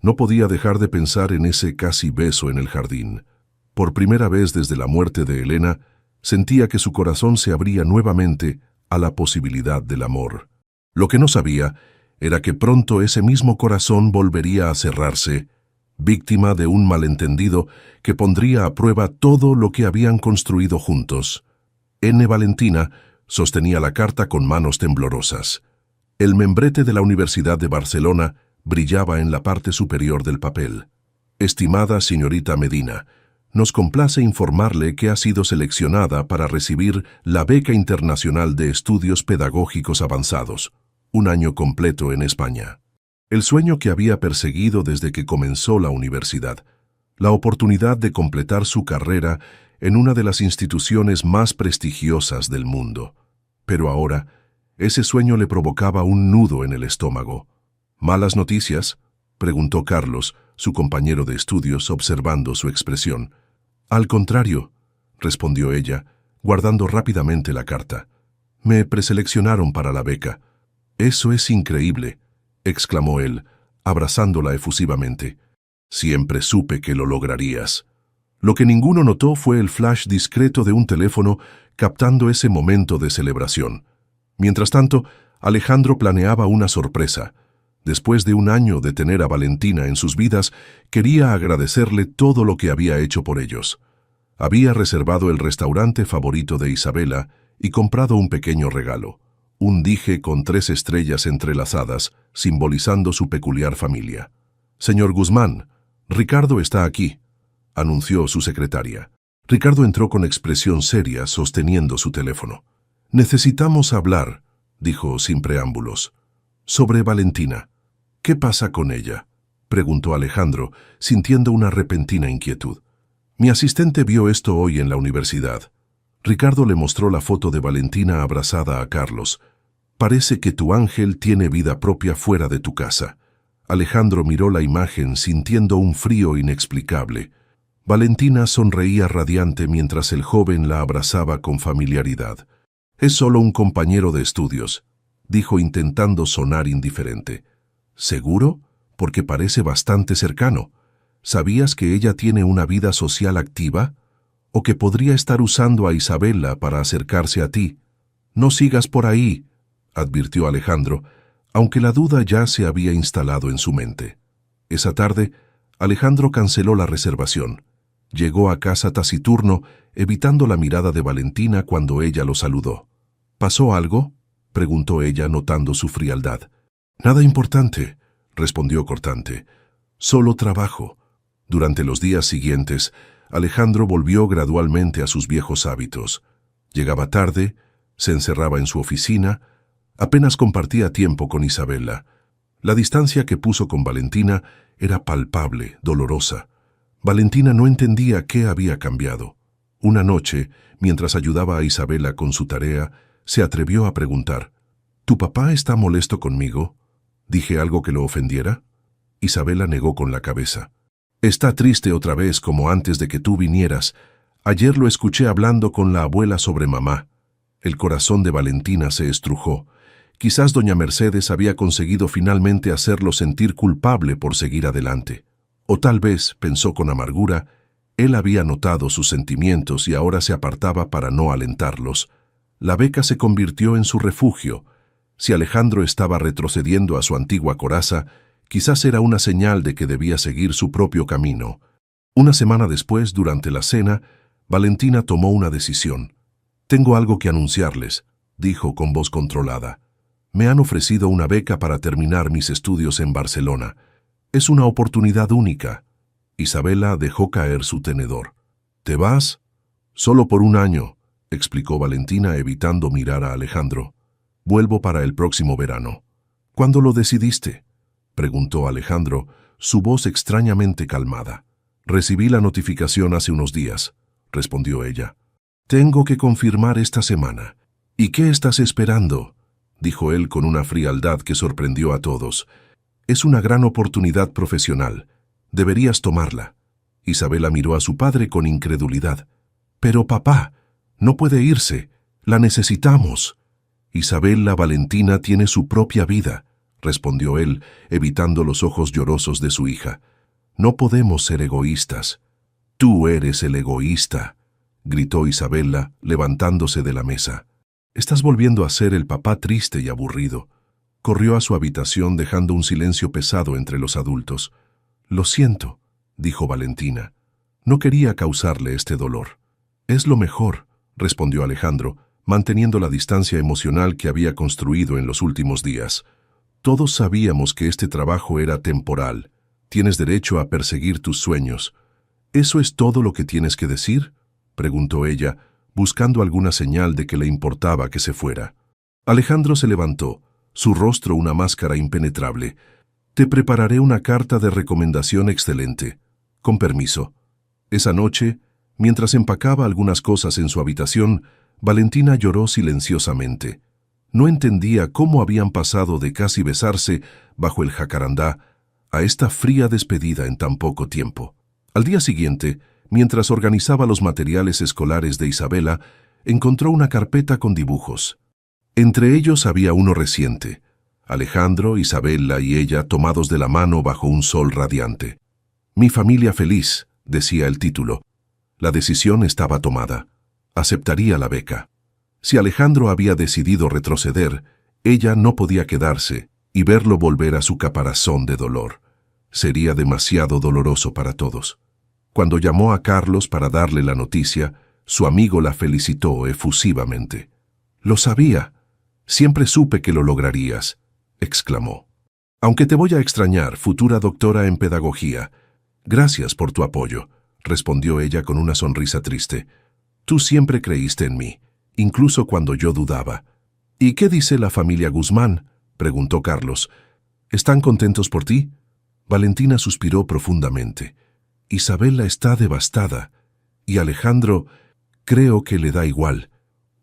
no podía dejar de pensar en ese casi beso en el jardín. Por primera vez desde la muerte de Elena, sentía que su corazón se abría nuevamente a la posibilidad del amor. Lo que no sabía era que pronto ese mismo corazón volvería a cerrarse, víctima de un malentendido que pondría a prueba todo lo que habían construido juntos. Valentina sostenía la carta con manos temblorosas. El membrete de la Universidad de Barcelona brillaba en la parte superior del papel. «Estimada señorita Medina, nos complace informarle que ha sido seleccionada para recibir la Beca Internacional de Estudios Pedagógicos Avanzados, un año completo en España». El sueño que había perseguido desde que comenzó la universidad, la oportunidad de completar su carrera en una de las instituciones más prestigiosas del mundo. Pero ahora, ese sueño le provocaba un nudo en el estómago. «¿Malas noticias?», preguntó Carlos, su compañero de estudios, observando su expresión. «Al contrario», respondió ella, guardando rápidamente la carta. «Me preseleccionaron para la beca». «Eso es increíble», exclamó él, abrazándola efusivamente. «Siempre supe que lo lograrías». Lo que ninguno notó fue el flash discreto de un teléfono captando ese momento de celebración. Mientras tanto, Alejandro planeaba una sorpresa. Después de un año de tener a Valentina en sus vidas, quería agradecerle todo lo que había hecho por ellos. Había reservado el restaurante favorito de Isabela y comprado un pequeño regalo, un dije con 3 estrellas entrelazadas, simbolizando su peculiar familia. «Señor Guzmán, Ricardo está aquí», anunció su secretaria. Ricardo entró con expresión seria, sosteniendo su teléfono. «Necesitamos hablar», dijo sin preámbulos. Sobre Valentina. ¿Qué pasa con ella?, preguntó Alejandro, sintiendo una repentina inquietud. Mi asistente vio esto hoy en la universidad. Ricardo le mostró la foto de Valentina abrazada a Carlos. Parece que tu ángel tiene vida propia fuera de tu casa. Alejandro miró la imagen sintiendo un frío inexplicable. Valentina sonreía radiante mientras el joven la abrazaba con familiaridad. Es solo un compañero de estudios, dijo intentando sonar indiferente. ¿Seguro? Porque parece bastante cercano. ¿Sabías que ella tiene una vida social activa? ¿O que podría estar usando a Isabela para acercarse a ti? No sigas por ahí, advirtió Alejandro, aunque la duda ya se había instalado en su mente. Esa tarde, Alejandro canceló la reservación. Llegó a casa taciturno, evitando la mirada de Valentina cuando ella lo saludó. ¿Pasó algo?, preguntó ella notando su frialdad. Nada importante, respondió cortante. Solo trabajo. Durante los días siguientes, Alejandro volvió gradualmente a sus viejos hábitos. Llegaba tarde, se encerraba en su oficina, apenas compartía tiempo con Isabela. La distancia que puso con Valentina era palpable, dolorosa. Valentina no entendía qué había cambiado. Una noche, mientras ayudaba a Isabela con su tarea, se atrevió a preguntar: ¿Tu papá está molesto conmigo? ¿Dije algo que lo ofendiera? Isabela negó con la cabeza. Está triste otra vez como antes de que tú vinieras. Ayer lo escuché hablando con la abuela sobre mamá. El corazón de Valentina se estrujó. Quizás doña Mercedes había conseguido finalmente hacerlo sentir culpable por seguir adelante. O tal vez, pensó con amargura, él había notado sus sentimientos y ahora se apartaba para no alentarlos. La beca se convirtió en su refugio. Si Alejandro estaba retrocediendo a su antigua coraza, quizás era una señal de que debía seguir su propio camino. Una semana después, durante la cena, Valentina tomó una decisión. «Tengo algo que anunciarles», dijo con voz controlada. «Me han ofrecido una beca para terminar mis estudios en Barcelona. Es una oportunidad única». Isabela dejó caer su tenedor. «¿Te vas?» «Solo por un año», explicó Valentina evitando mirar a Alejandro. «Vuelvo para el próximo verano». «¿Cuándo lo decidiste?», preguntó Alejandro, su voz extrañamente calmada. «Recibí la notificación hace unos días», respondió ella. «Tengo que confirmar esta semana». «¿Y qué estás esperando?», dijo él con una frialdad que sorprendió a todos. «Es una gran oportunidad profesional. Deberías tomarla». Isabela miró a su padre con incredulidad. «Pero papá, no puede irse. La necesitamos». «Isabela Valentina tiene su propia vida», respondió él, evitando los ojos llorosos de su hija. «No podemos ser egoístas». «Tú eres el egoísta», gritó Isabela, levantándose de la mesa. «Estás volviendo a ser el papá triste y aburrido». Corrió a su habitación dejando un silencio pesado entre los adultos. «Lo siento», dijo Valentina. «No quería causarle este dolor». «Es lo mejor», respondió Alejandro, manteniendo la distancia emocional que había construido en los últimos días. «Todos sabíamos que este trabajo era temporal. Tienes derecho a perseguir tus sueños». «¿Eso es todo lo que tienes que decir?», preguntó ella, buscando alguna señal de que le importaba que se fuera. Alejandro se levantó, su rostro una máscara impenetrable. «Te prepararé una carta de recomendación excelente. Con permiso». Esa noche, mientras empacaba algunas cosas en su habitación, Valentina lloró silenciosamente. No entendía cómo habían pasado de casi besarse bajo el jacarandá a esta fría despedida en tan poco tiempo. Al día siguiente, mientras organizaba los materiales escolares de Isabela, encontró una carpeta con dibujos. Entre ellos había uno reciente: Alejandro, Isabela y ella tomados de la mano bajo un sol radiante. «Mi familia feliz», decía el título. La decisión estaba tomada. Aceptaría la beca. Si Alejandro había decidido retroceder, ella no podía quedarse y verlo volver a su caparazón de dolor. Sería demasiado doloroso para todos. Cuando llamó a Carlos para darle la noticia, su amigo la felicitó efusivamente. «Lo sabía. Siempre supe que lo lograrías», exclamó. «Aunque te voy a extrañar, futura doctora en pedagogía. Gracias por tu apoyo», respondió ella con una sonrisa triste. «Tú siempre creíste en mí, incluso cuando yo dudaba». ¿Y qué dice la familia Guzmán?, preguntó Carlos. ¿Están contentos por ti? Valentina suspiró profundamente. Isabela está devastada. Y Alejandro, creo que le da igual.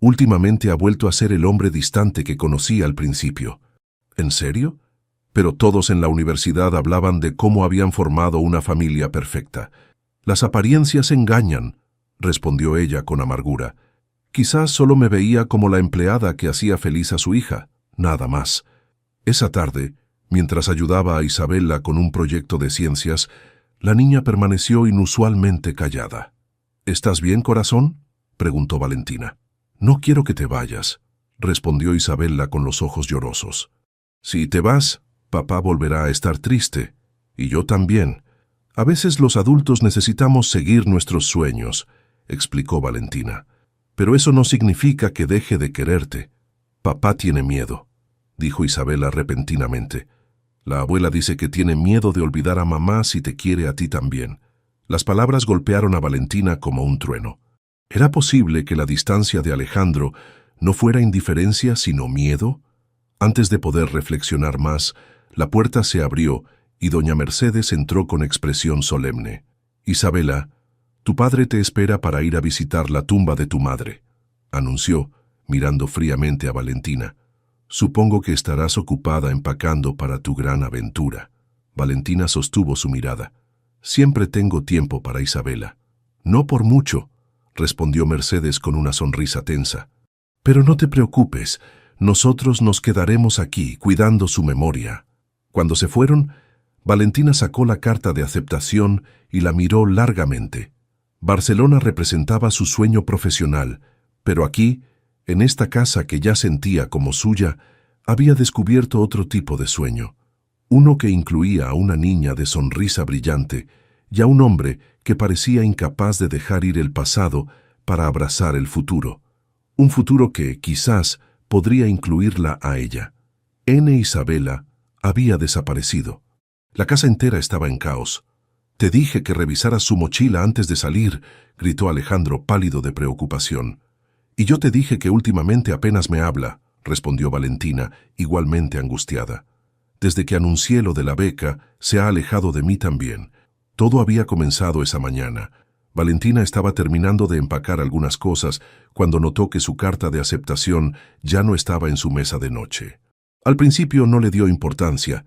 Últimamente ha vuelto a ser el hombre distante que conocí al principio. ¿En serio? Pero todos en la universidad hablaban de cómo habían formado una familia perfecta. Las apariencias engañan, respondió ella con amargura. Quizás solo me veía como la empleada que hacía feliz a su hija, nada más. Esa tarde, mientras ayudaba a Isabela con un proyecto de ciencias, la niña permaneció inusualmente callada. ¿Estás bien, corazón?, preguntó Valentina. No quiero que te vayas, respondió Isabela con los ojos llorosos. Si te vas, papá volverá a estar triste, y yo también. A veces los adultos necesitamos seguir nuestros sueños, explicó Valentina. Pero eso no significa que deje de quererte. Papá tiene miedo, dijo Isabela repentinamente. La abuela dice que tiene miedo de olvidar a mamá si te quiere a ti también. Las palabras golpearon a Valentina como un trueno. ¿Era posible que la distancia de Alejandro no fuera indiferencia sino miedo? Antes de poder reflexionar más, la puerta se abrió y doña Mercedes entró con expresión solemne. Isabela, tu padre te espera para ir a visitar la tumba de tu madre, anunció, mirando fríamente a Valentina. Supongo que estarás ocupada empacando para tu gran aventura. Valentina sostuvo su mirada. Siempre tengo tiempo para Isabela. No por mucho, respondió Mercedes con una sonrisa tensa. Pero no te preocupes, nosotros nos quedaremos aquí cuidando su memoria. Cuando se fueron, Valentina sacó la carta de aceptación y la miró largamente. Barcelona representaba su sueño profesional, pero aquí, en esta casa que ya sentía como suya, había descubierto otro tipo de sueño. Uno que incluía a una niña de sonrisa brillante y a un hombre que parecía incapaz de dejar ir el pasado para abrazar el futuro. Un futuro que, quizás, podría incluirla a ella. Isabela había desaparecido. La casa entera estaba en caos. «Te dije que revisaras su mochila antes de salir», gritó Alejandro pálido de preocupación. «Y yo te dije que últimamente apenas me habla», respondió Valentina, igualmente angustiada. «Desde que anuncié lo de la beca, se ha alejado de mí también. Todo había comenzado esa mañana. Valentina estaba terminando de empacar algunas cosas cuando notó que su carta de aceptación ya no estaba en su mesa de noche. Al principio no le dio importancia,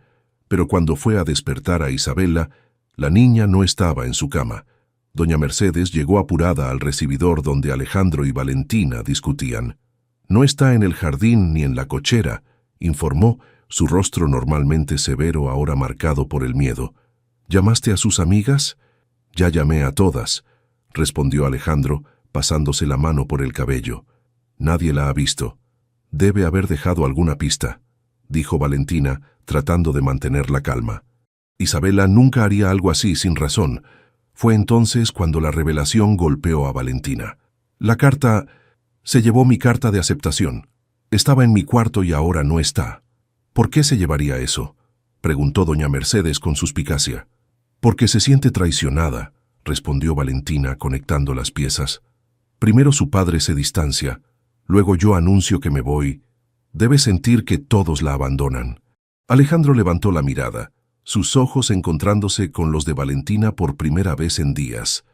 pero cuando fue a despertar a Isabela, la niña no estaba en su cama. Doña Mercedes llegó apurada al recibidor donde Alejandro y Valentina discutían. «No está en el jardín ni en la cochera», informó, su rostro normalmente severo ahora marcado por el miedo. «¿Llamaste a sus amigas?» «Ya llamé a todas», respondió Alejandro, pasándose la mano por el cabello. «Nadie la ha visto. Debe haber dejado alguna pista», dijo Valentina, tratando de mantener la calma. Isabela nunca haría algo así sin razón. Fue entonces cuando la revelación golpeó a Valentina. «La carta... se llevó mi carta de aceptación. Estaba en mi cuarto y ahora no está». «¿Por qué se llevaría eso?», preguntó doña Mercedes con suspicacia. «Porque se siente traicionada», respondió Valentina conectando las piezas. «Primero su padre se distancia, luego yo anuncio que me voy. Debe sentir que todos la abandonan». Alejandro levantó la mirada, sus ojos encontrándose con los de Valentina por primera vez en días.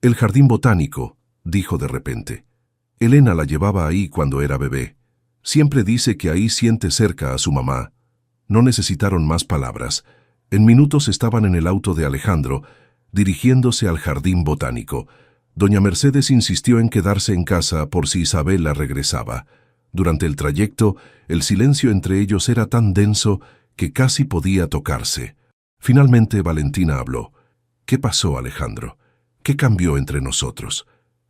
«El jardín botánico», dijo de repente. «Elena la llevaba ahí cuando era bebé. Siempre dice que ahí siente cerca a su mamá». No necesitaron más palabras. En minutos estaban en el auto de Alejandro, dirigiéndose al jardín botánico. Doña Mercedes insistió en quedarse en casa por si Isabela regresaba. Durante el trayecto, el silencio entre ellos era tan denso que casi podía tocarse. Finalmente Valentina habló. «¿Qué pasó, Alejandro? ¿Qué cambió entre nosotros?»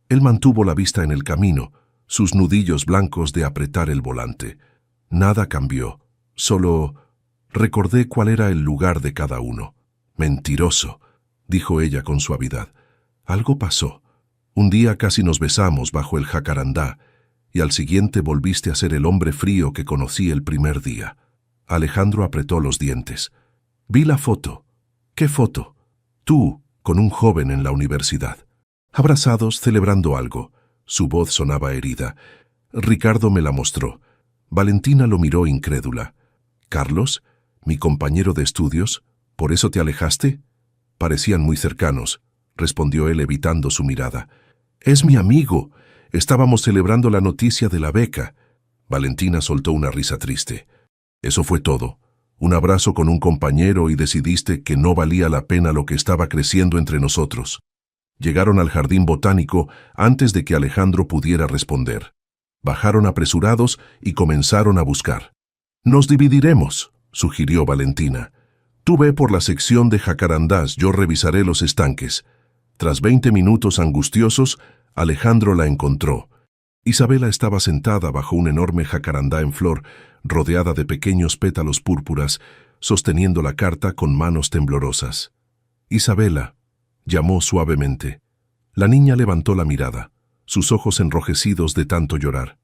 Él mantuvo la vista en el camino, sus nudillos blancos de apretar el volante. «Nada cambió. Solo recordé cuál era el lugar de cada uno». «Mentiroso», dijo ella con suavidad. «Algo pasó. Un día casi nos besamos bajo el jacarandá, y al siguiente volviste a ser el hombre frío que conocí el primer día». Alejandro apretó los dientes. «Vi la foto». «¿Qué foto?» «Tú, con un joven en la universidad. Abrazados, celebrando algo». Su voz sonaba herida. «Ricardo me la mostró. Valentina lo miró incrédula. «¿Carlos? ¿Mi compañero de estudios? ¿Por eso te alejaste?» «Parecían muy cercanos», respondió él evitando su mirada. «Es mi amigo. Estábamos celebrando la noticia de la beca». Valentina soltó una risa triste. «Eso fue todo. Un abrazo con un compañero y decidiste que no valía la pena lo que estaba creciendo entre nosotros». Llegaron al jardín botánico antes de que Alejandro pudiera responder. Bajaron apresurados y comenzaron a buscar. «Nos dividiremos», sugirió Valentina. «Tú ve por la sección de jacarandás, yo revisaré los estanques». Tras 20 minutos angustiosos, Alejandro la encontró. Isabela estaba sentada bajo un enorme jacarandá en flor, rodeada de pequeños pétalos púrpuras, sosteniendo la carta con manos temblorosas. «Isabela», llamó suavemente. La niña levantó la mirada, sus ojos enrojecidos de tanto llorar.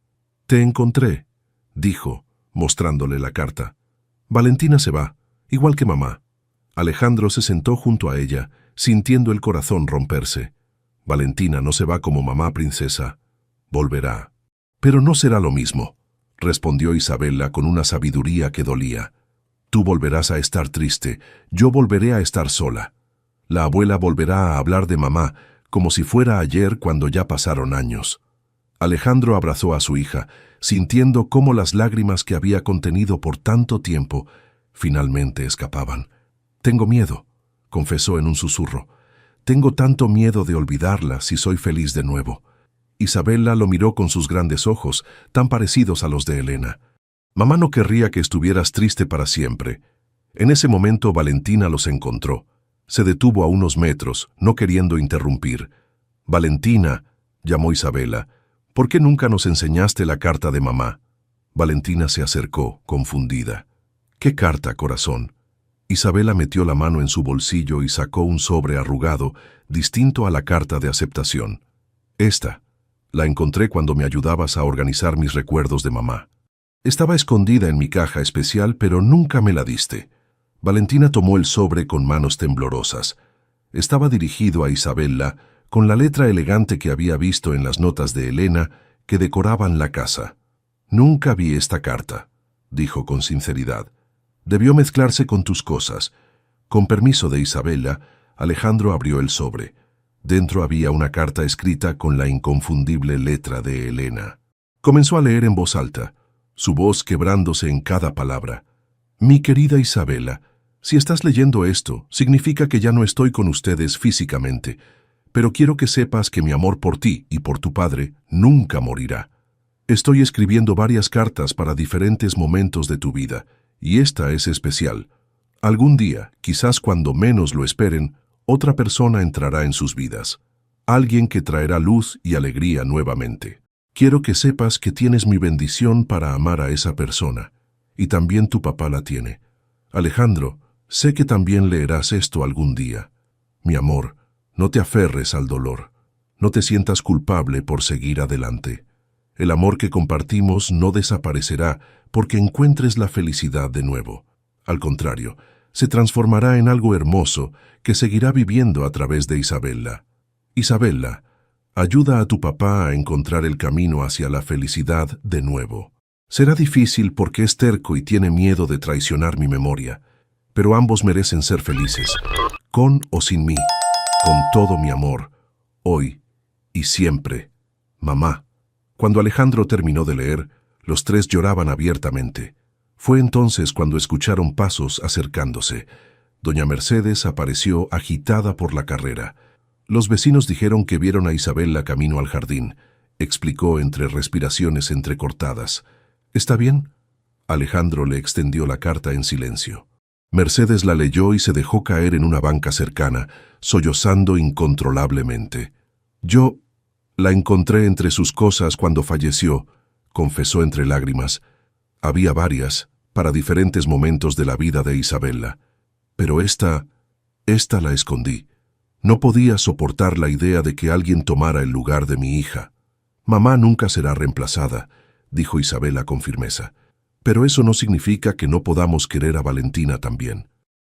«Te encontré», dijo, mostrándole la carta. «Valentina se va, igual que mamá». Alejandro se sentó junto a ella, sintiendo el corazón romperse. «Valentina no se va como mamá, princesa. Volverá». «Pero no será lo mismo», respondió Isabela con una sabiduría que dolía. «Tú volverás a estar triste, yo volveré a estar sola. La abuela volverá a hablar de mamá, como si fuera ayer cuando ya pasaron años». Alejandro abrazó a su hija, sintiendo cómo las lágrimas que había contenido por tanto tiempo finalmente escapaban. «Tengo miedo», confesó en un susurro. «Tengo tanto miedo de olvidarla si soy feliz de nuevo». Isabela lo miró con sus grandes ojos, tan parecidos a los de Elena. «Mamá no querría que estuvieras triste para siempre». En ese momento Valentina los encontró. Se detuvo a unos metros, no queriendo interrumpir. «Valentina», llamó Isabela, «¿por qué nunca nos enseñaste la carta de mamá?» Valentina se acercó, confundida. «¿Qué carta, corazón?» Isabela metió la mano en su bolsillo y sacó un sobre arrugado, distinto a la carta de aceptación. «Esta. La encontré cuando me ayudabas a organizar mis recuerdos de mamá. Estaba escondida en mi caja especial, pero nunca me la diste». Valentina tomó el sobre con manos temblorosas. Estaba dirigido a Isabela, con la letra elegante que había visto en las notas de Elena que decoraban la casa. «Nunca vi esta carta», dijo con sinceridad. «Debió mezclarse con tus cosas». Con permiso de Isabela, Alejandro abrió el sobre. Dentro había una carta escrita con la inconfundible letra de Elena. Comenzó a leer en voz alta, su voz quebrándose en cada palabra. «Mi querida Isabela, si estás leyendo esto, significa que ya no estoy con ustedes físicamente, pero quiero que sepas que mi amor por ti y por tu padre nunca morirá. Estoy escribiendo varias cartas para diferentes momentos de tu vida, y esta es especial. Algún día, quizás cuando menos lo esperen, otra persona entrará en sus vidas. Alguien que traerá luz y alegría nuevamente. Quiero que sepas que tienes mi bendición para amar a esa persona, y también tu papá la tiene. Alejandro, sé que también leerás esto algún día. Mi amor, no te aferres al dolor. No te sientas culpable por seguir adelante. El amor que compartimos no desaparecerá porque encuentres la felicidad de nuevo. Al contrario, se transformará en algo hermoso que seguirá viviendo a través de Isabela. Isabela, ayuda a tu papá a encontrar el camino hacia la felicidad de nuevo. Será difícil porque es terco y tiene miedo de traicionar mi memoria, pero ambos merecen ser felices, con o sin mí, con todo mi amor, hoy y siempre. Mamá». Cuando Alejandro terminó de leer, los tres lloraban abiertamente. Fue entonces cuando escucharon pasos acercándose. Doña Mercedes apareció agitada por la carrera. Los vecinos dijeron que vieron a Isabela camino al jardín, explicó entre respiraciones entrecortadas. «¿Está bien?». Alejandro le extendió la carta en silencio. Mercedes la leyó y se dejó caer en una banca cercana, sollozando incontrolablemente. «Yo la encontré entre sus cosas cuando falleció», confesó entre lágrimas. Había varias, para diferentes momentos de la vida de Isabela. «Pero esta la escondí. No podía soportar la idea de que alguien tomara el lugar de mi hija». «Mamá nunca será reemplazada», dijo Isabela con firmeza. «Pero eso no significa que no podamos querer a Valentina también».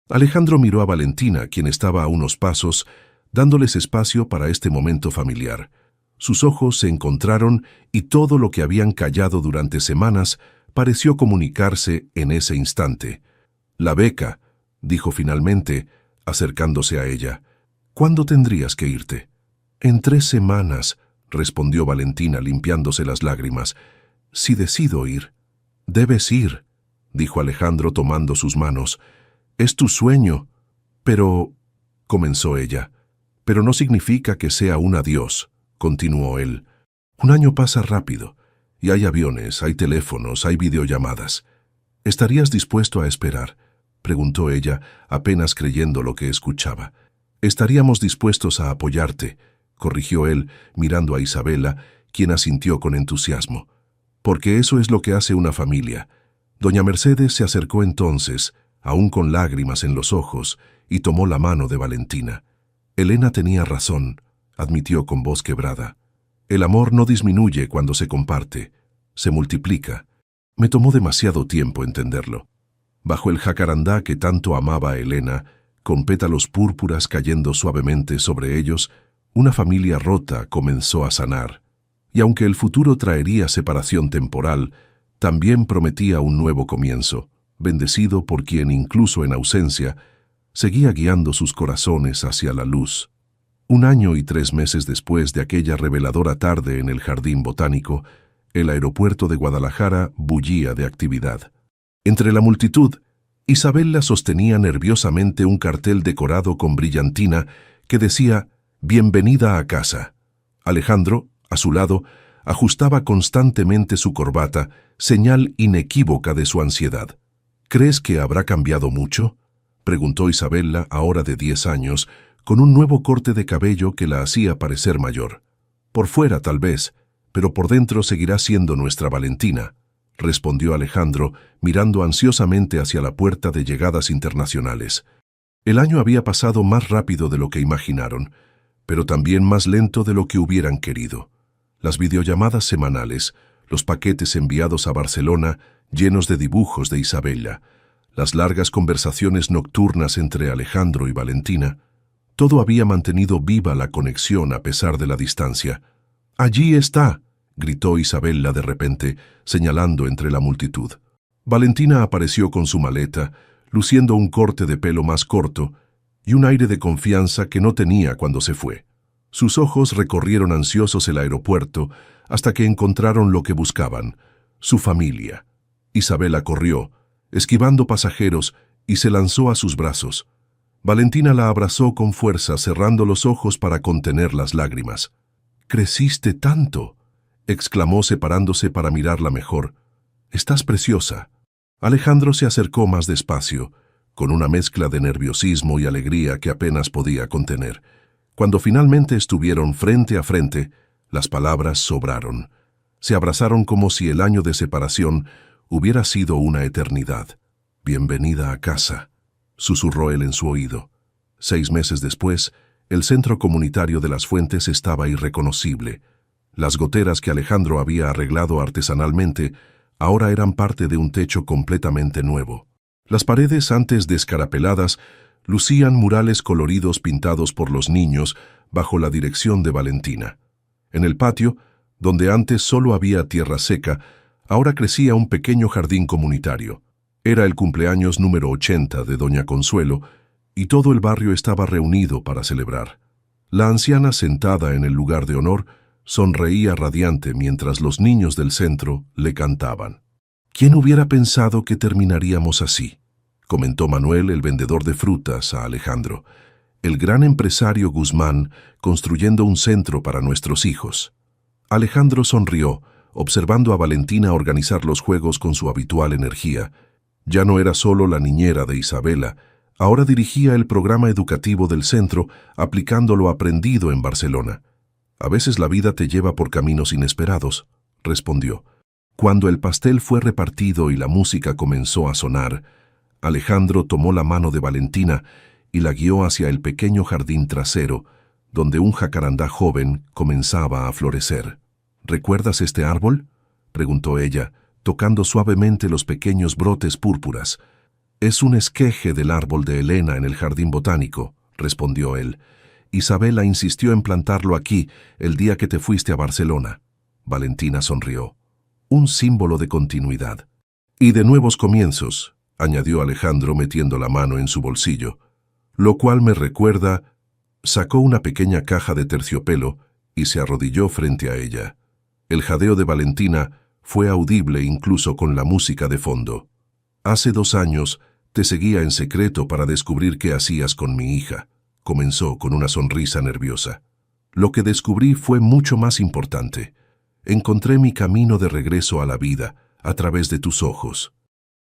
Alejandro miró a Valentina, quien estaba a unos pasos, dándoles espacio para este momento familiar. Sus ojos se encontraron y todo lo que habían callado durante semanas pareció comunicarse en ese instante. «La beca», dijo finalmente, acercándose a ella. «¿Cuándo tendrías que irte?» «En 3 semanas», respondió Valentina limpiándose las lágrimas. «Si decido ir». «Debes ir», dijo Alejandro tomando sus manos. «Es tu sueño». «Pero», comenzó ella. «Pero no significa que sea un adiós», continuó él. «Un año pasa rápido, y hay aviones, hay teléfonos, hay videollamadas. ¿Estarías dispuesto a esperar?», preguntó ella, apenas creyendo lo que escuchaba. «Estaríamos dispuestos a apoyarte», corrigió él, mirando a Isabela, quien asintió con entusiasmo. «Porque eso es lo que hace una familia». Doña Mercedes se acercó entonces, aún con lágrimas en los ojos, y tomó la mano de Valentina. «Elena tenía razón», admitió con voz quebrada. «El amor no disminuye cuando se comparte, se multiplica». Me tomó demasiado tiempo entenderlo. Bajo el jacarandá que tanto amaba a Elena, con pétalos púrpuras cayendo suavemente sobre ellos, una familia rota comenzó a sanar. Y aunque el futuro traería separación temporal, también prometía un nuevo comienzo, bendecido por quien, incluso en ausencia, seguía guiando sus corazones hacia la luz. 1 año y 3 meses después de aquella reveladora tarde en el Jardín Botánico, el aeropuerto de Guadalajara bullía de actividad. Entre la multitud, Isabela sostenía nerviosamente un cartel decorado con brillantina que decía «Bienvenida a casa». Alejandro, a su lado, ajustaba constantemente su corbata, señal inequívoca de su ansiedad. «¿Crees que habrá cambiado mucho?», preguntó Isabela, ahora de 10 años, con un nuevo corte de cabello que la hacía parecer mayor. «Por fuera, tal vez, pero por dentro seguirá siendo nuestra Valentina», respondió Alejandro, mirando ansiosamente hacia la puerta de llegadas internacionales. El año había pasado más rápido de lo que imaginaron, pero también más lento de lo que hubieran querido. Las videollamadas semanales, los paquetes enviados a Barcelona llenos de dibujos de Isabela, las largas conversaciones nocturnas entre Alejandro y Valentina, todo había mantenido viva la conexión a pesar de la distancia. «Allí está», gritó Isabela de repente, señalando entre la multitud. Valentina apareció con su maleta, luciendo un corte de pelo más corto y un aire de confianza que no tenía cuando se fue. Sus ojos recorrieron ansiosos el aeropuerto hasta que encontraron lo que buscaban, su familia. Isabela corrió, esquivando pasajeros, y se lanzó a sus brazos. Valentina la abrazó con fuerza, cerrando los ojos para contener las lágrimas. «Creciste tanto», exclamó separándose para mirarla mejor. «Estás preciosa». Alejandro se acercó más despacio, con una mezcla de nerviosismo y alegría que apenas podía contener. Cuando finalmente estuvieron frente a frente, las palabras sobraron. Se abrazaron como si el año de separación hubiera sido una eternidad. «Bienvenida a casa», susurró él en su oído. 6 meses después, el centro comunitario de Las Fuentes estaba irreconocible. Las goteras que Alejandro había arreglado artesanalmente ahora eran parte de un techo completamente nuevo. Las paredes, antes descarapeladas, lucían murales coloridos pintados por los niños bajo la dirección de Valentina. En el patio, donde antes solo había tierra seca, ahora crecía un pequeño jardín comunitario. Era el cumpleaños número 80 de Doña Consuelo, y todo el barrio estaba reunido para celebrar. La anciana, sentada en el lugar de honor, sonreía radiante mientras los niños del centro le cantaban. «¿Quién hubiera pensado que terminaríamos así?», comentó Manuel, el vendedor de frutas, a Alejandro. «El gran empresario Guzmán construyendo un centro para nuestros hijos». Alejandro sonrió, observando a Valentina organizar los juegos con su habitual energía. Ya no era solo la niñera de Isabela, ahora dirigía el programa educativo del centro, aplicando lo aprendido en Barcelona. «A veces la vida te lleva por caminos inesperados», respondió. Cuando el pastel fue repartido y la música comenzó a sonar, Alejandro tomó la mano de Valentina y la guió hacia el pequeño jardín trasero, donde un jacarandá joven comenzaba a florecer. «¿Recuerdas este árbol?», preguntó ella, tocando suavemente los pequeños brotes púrpuras. «Es un esqueje del árbol de Elena en el jardín botánico», respondió él. «Isabela insistió en plantarlo aquí el día que te fuiste a Barcelona». Valentina sonrió. «Un símbolo de continuidad». Y de nuevos comienzos, añadió Alejandro metiendo la mano en su bolsillo, lo cual me recuerda. Sacó una pequeña caja de terciopelo y se arrodilló frente a ella. El jadeo de Valentina fue audible incluso con la música de fondo. Hace 2 años te seguía en secreto para descubrir qué hacías con mi hija, comenzó con una sonrisa nerviosa. Lo que descubrí fue mucho más importante. Encontré mi camino de regreso a la vida a través de tus ojos.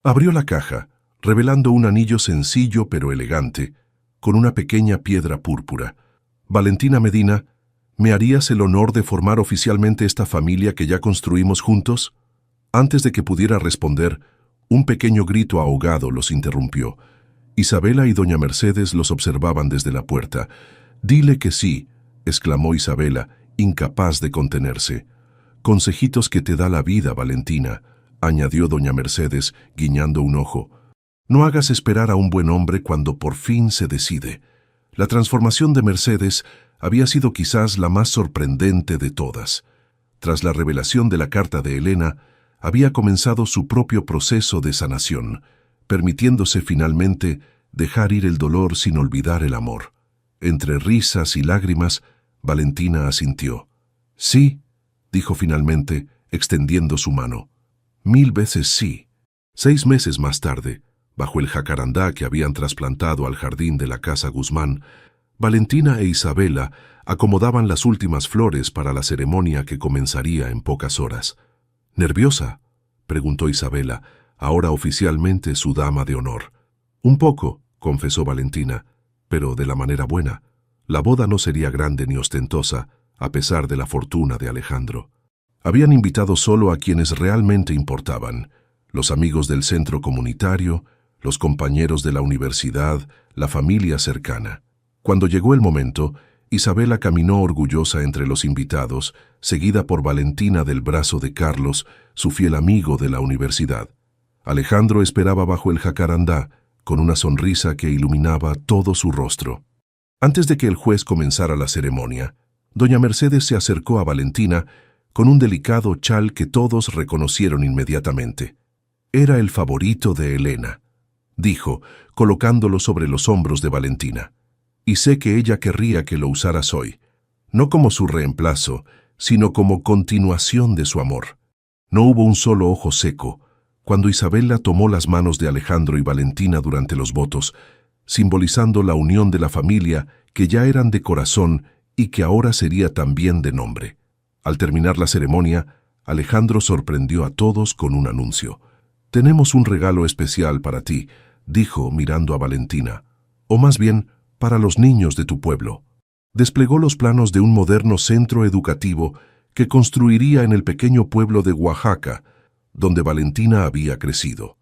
Abrió la caja, revelando un anillo sencillo pero elegante, con una pequeña piedra púrpura. Valentina Medina, ¿me harías el honor de formar oficialmente esta familia que ya construimos juntos? Antes de que pudiera responder, un pequeño grito ahogado los interrumpió. Isabela y doña Mercedes los observaban desde la puerta. «Dile que sí», exclamó Isabela, incapaz de contenerse. «Consejitos que te da la vida, Valentina», añadió doña Mercedes, guiñando un ojo. «No hagas esperar a un buen hombre cuando por fin se decide». La transformación de Mercedes había sido quizás la más sorprendente de todas. Tras la revelación de la carta de Elena, había comenzado su propio proceso de sanación, permitiéndose finalmente dejar ir el dolor sin olvidar el amor. Entre risas y lágrimas, Valentina asintió. «Sí», dijo finalmente, extendiendo su mano. «1000 veces sí». 6 meses más tarde, bajo el jacarandá que habían trasplantado al jardín de la casa Guzmán, Valentina e Isabela acomodaban las últimas flores para la ceremonia que comenzaría en pocas horas. «¿Nerviosa?», preguntó Isabela, ahora oficialmente su dama de honor. «Un poco», confesó Valentina, «pero de la manera buena. La boda no sería grande ni ostentosa, a pesar de la fortuna de Alejandro. Habían invitado solo a quienes realmente importaban, los amigos del centro comunitario, los compañeros de la universidad, la familia cercana. Cuando llegó el momento, Isabela caminó orgullosa entre los invitados, seguida por Valentina del brazo de Carlos, su fiel amigo de la universidad. Alejandro esperaba bajo el jacarandá, con una sonrisa que iluminaba todo su rostro. Antes de que el juez comenzara la ceremonia, doña Mercedes se acercó a Valentina con un delicado chal que todos reconocieron inmediatamente. Era el favorito de Elena, dijo, colocándolo sobre los hombros de Valentina. Y sé que ella querría que lo usaras hoy, no como su reemplazo, sino como continuación de su amor. No hubo un solo ojo seco cuando Isabela tomó las manos de Alejandro y Valentina durante los votos, simbolizando la unión de la familia que ya eran de corazón y que ahora sería también de nombre. Al terminar la ceremonia, Alejandro sorprendió a todos con un anuncio. «Tenemos un regalo especial para ti», dijo mirando a Valentina, «o más bien, para los niños de tu pueblo». Desplegó los planos de un moderno centro educativo que construiría en el pequeño pueblo de Oaxaca, donde Valentina había crecido.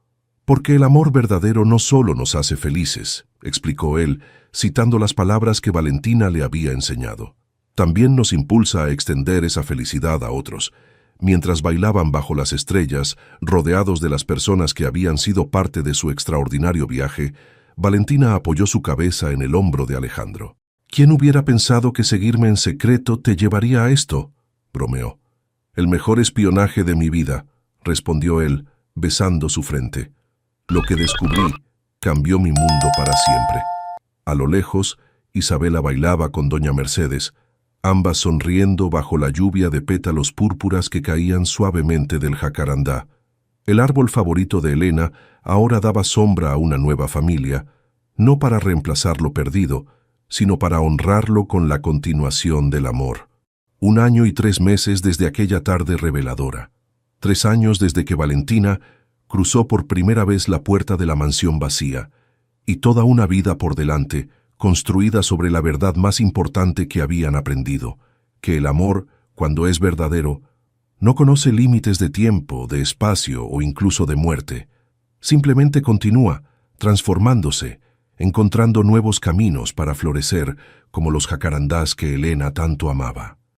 «Porque el amor verdadero no solo nos hace felices», explicó él, citando las palabras que Valentina le había enseñado. «También nos impulsa a extender esa felicidad a otros». Mientras bailaban bajo las estrellas, rodeados de las personas que habían sido parte de su extraordinario viaje, Valentina apoyó su cabeza en el hombro de Alejandro. «¿Quién hubiera pensado que seguirme en secreto te llevaría a esto?», bromeó. «El mejor espionaje de mi vida», respondió él, besando su frente. «Lo que descubrí cambió mi mundo para siempre». A lo lejos, Isabela bailaba con doña Mercedes, ambas sonriendo bajo la lluvia de pétalos púrpuras que caían suavemente del jacarandá. El árbol favorito de Elena ahora daba sombra a una nueva familia, no para reemplazar lo perdido, sino para honrarlo con la continuación del amor. 1 año y 3 meses desde aquella tarde reveladora. 3 años desde que Valentina cruzó por primera vez la puerta de la mansión vacía, y toda una vida por delante, construida sobre la verdad más importante que habían aprendido, que el amor, cuando es verdadero, no conoce límites de tiempo, de espacio o incluso de muerte. Simplemente continúa, transformándose, encontrando nuevos caminos para florecer como los jacarandás que Elena tanto amaba.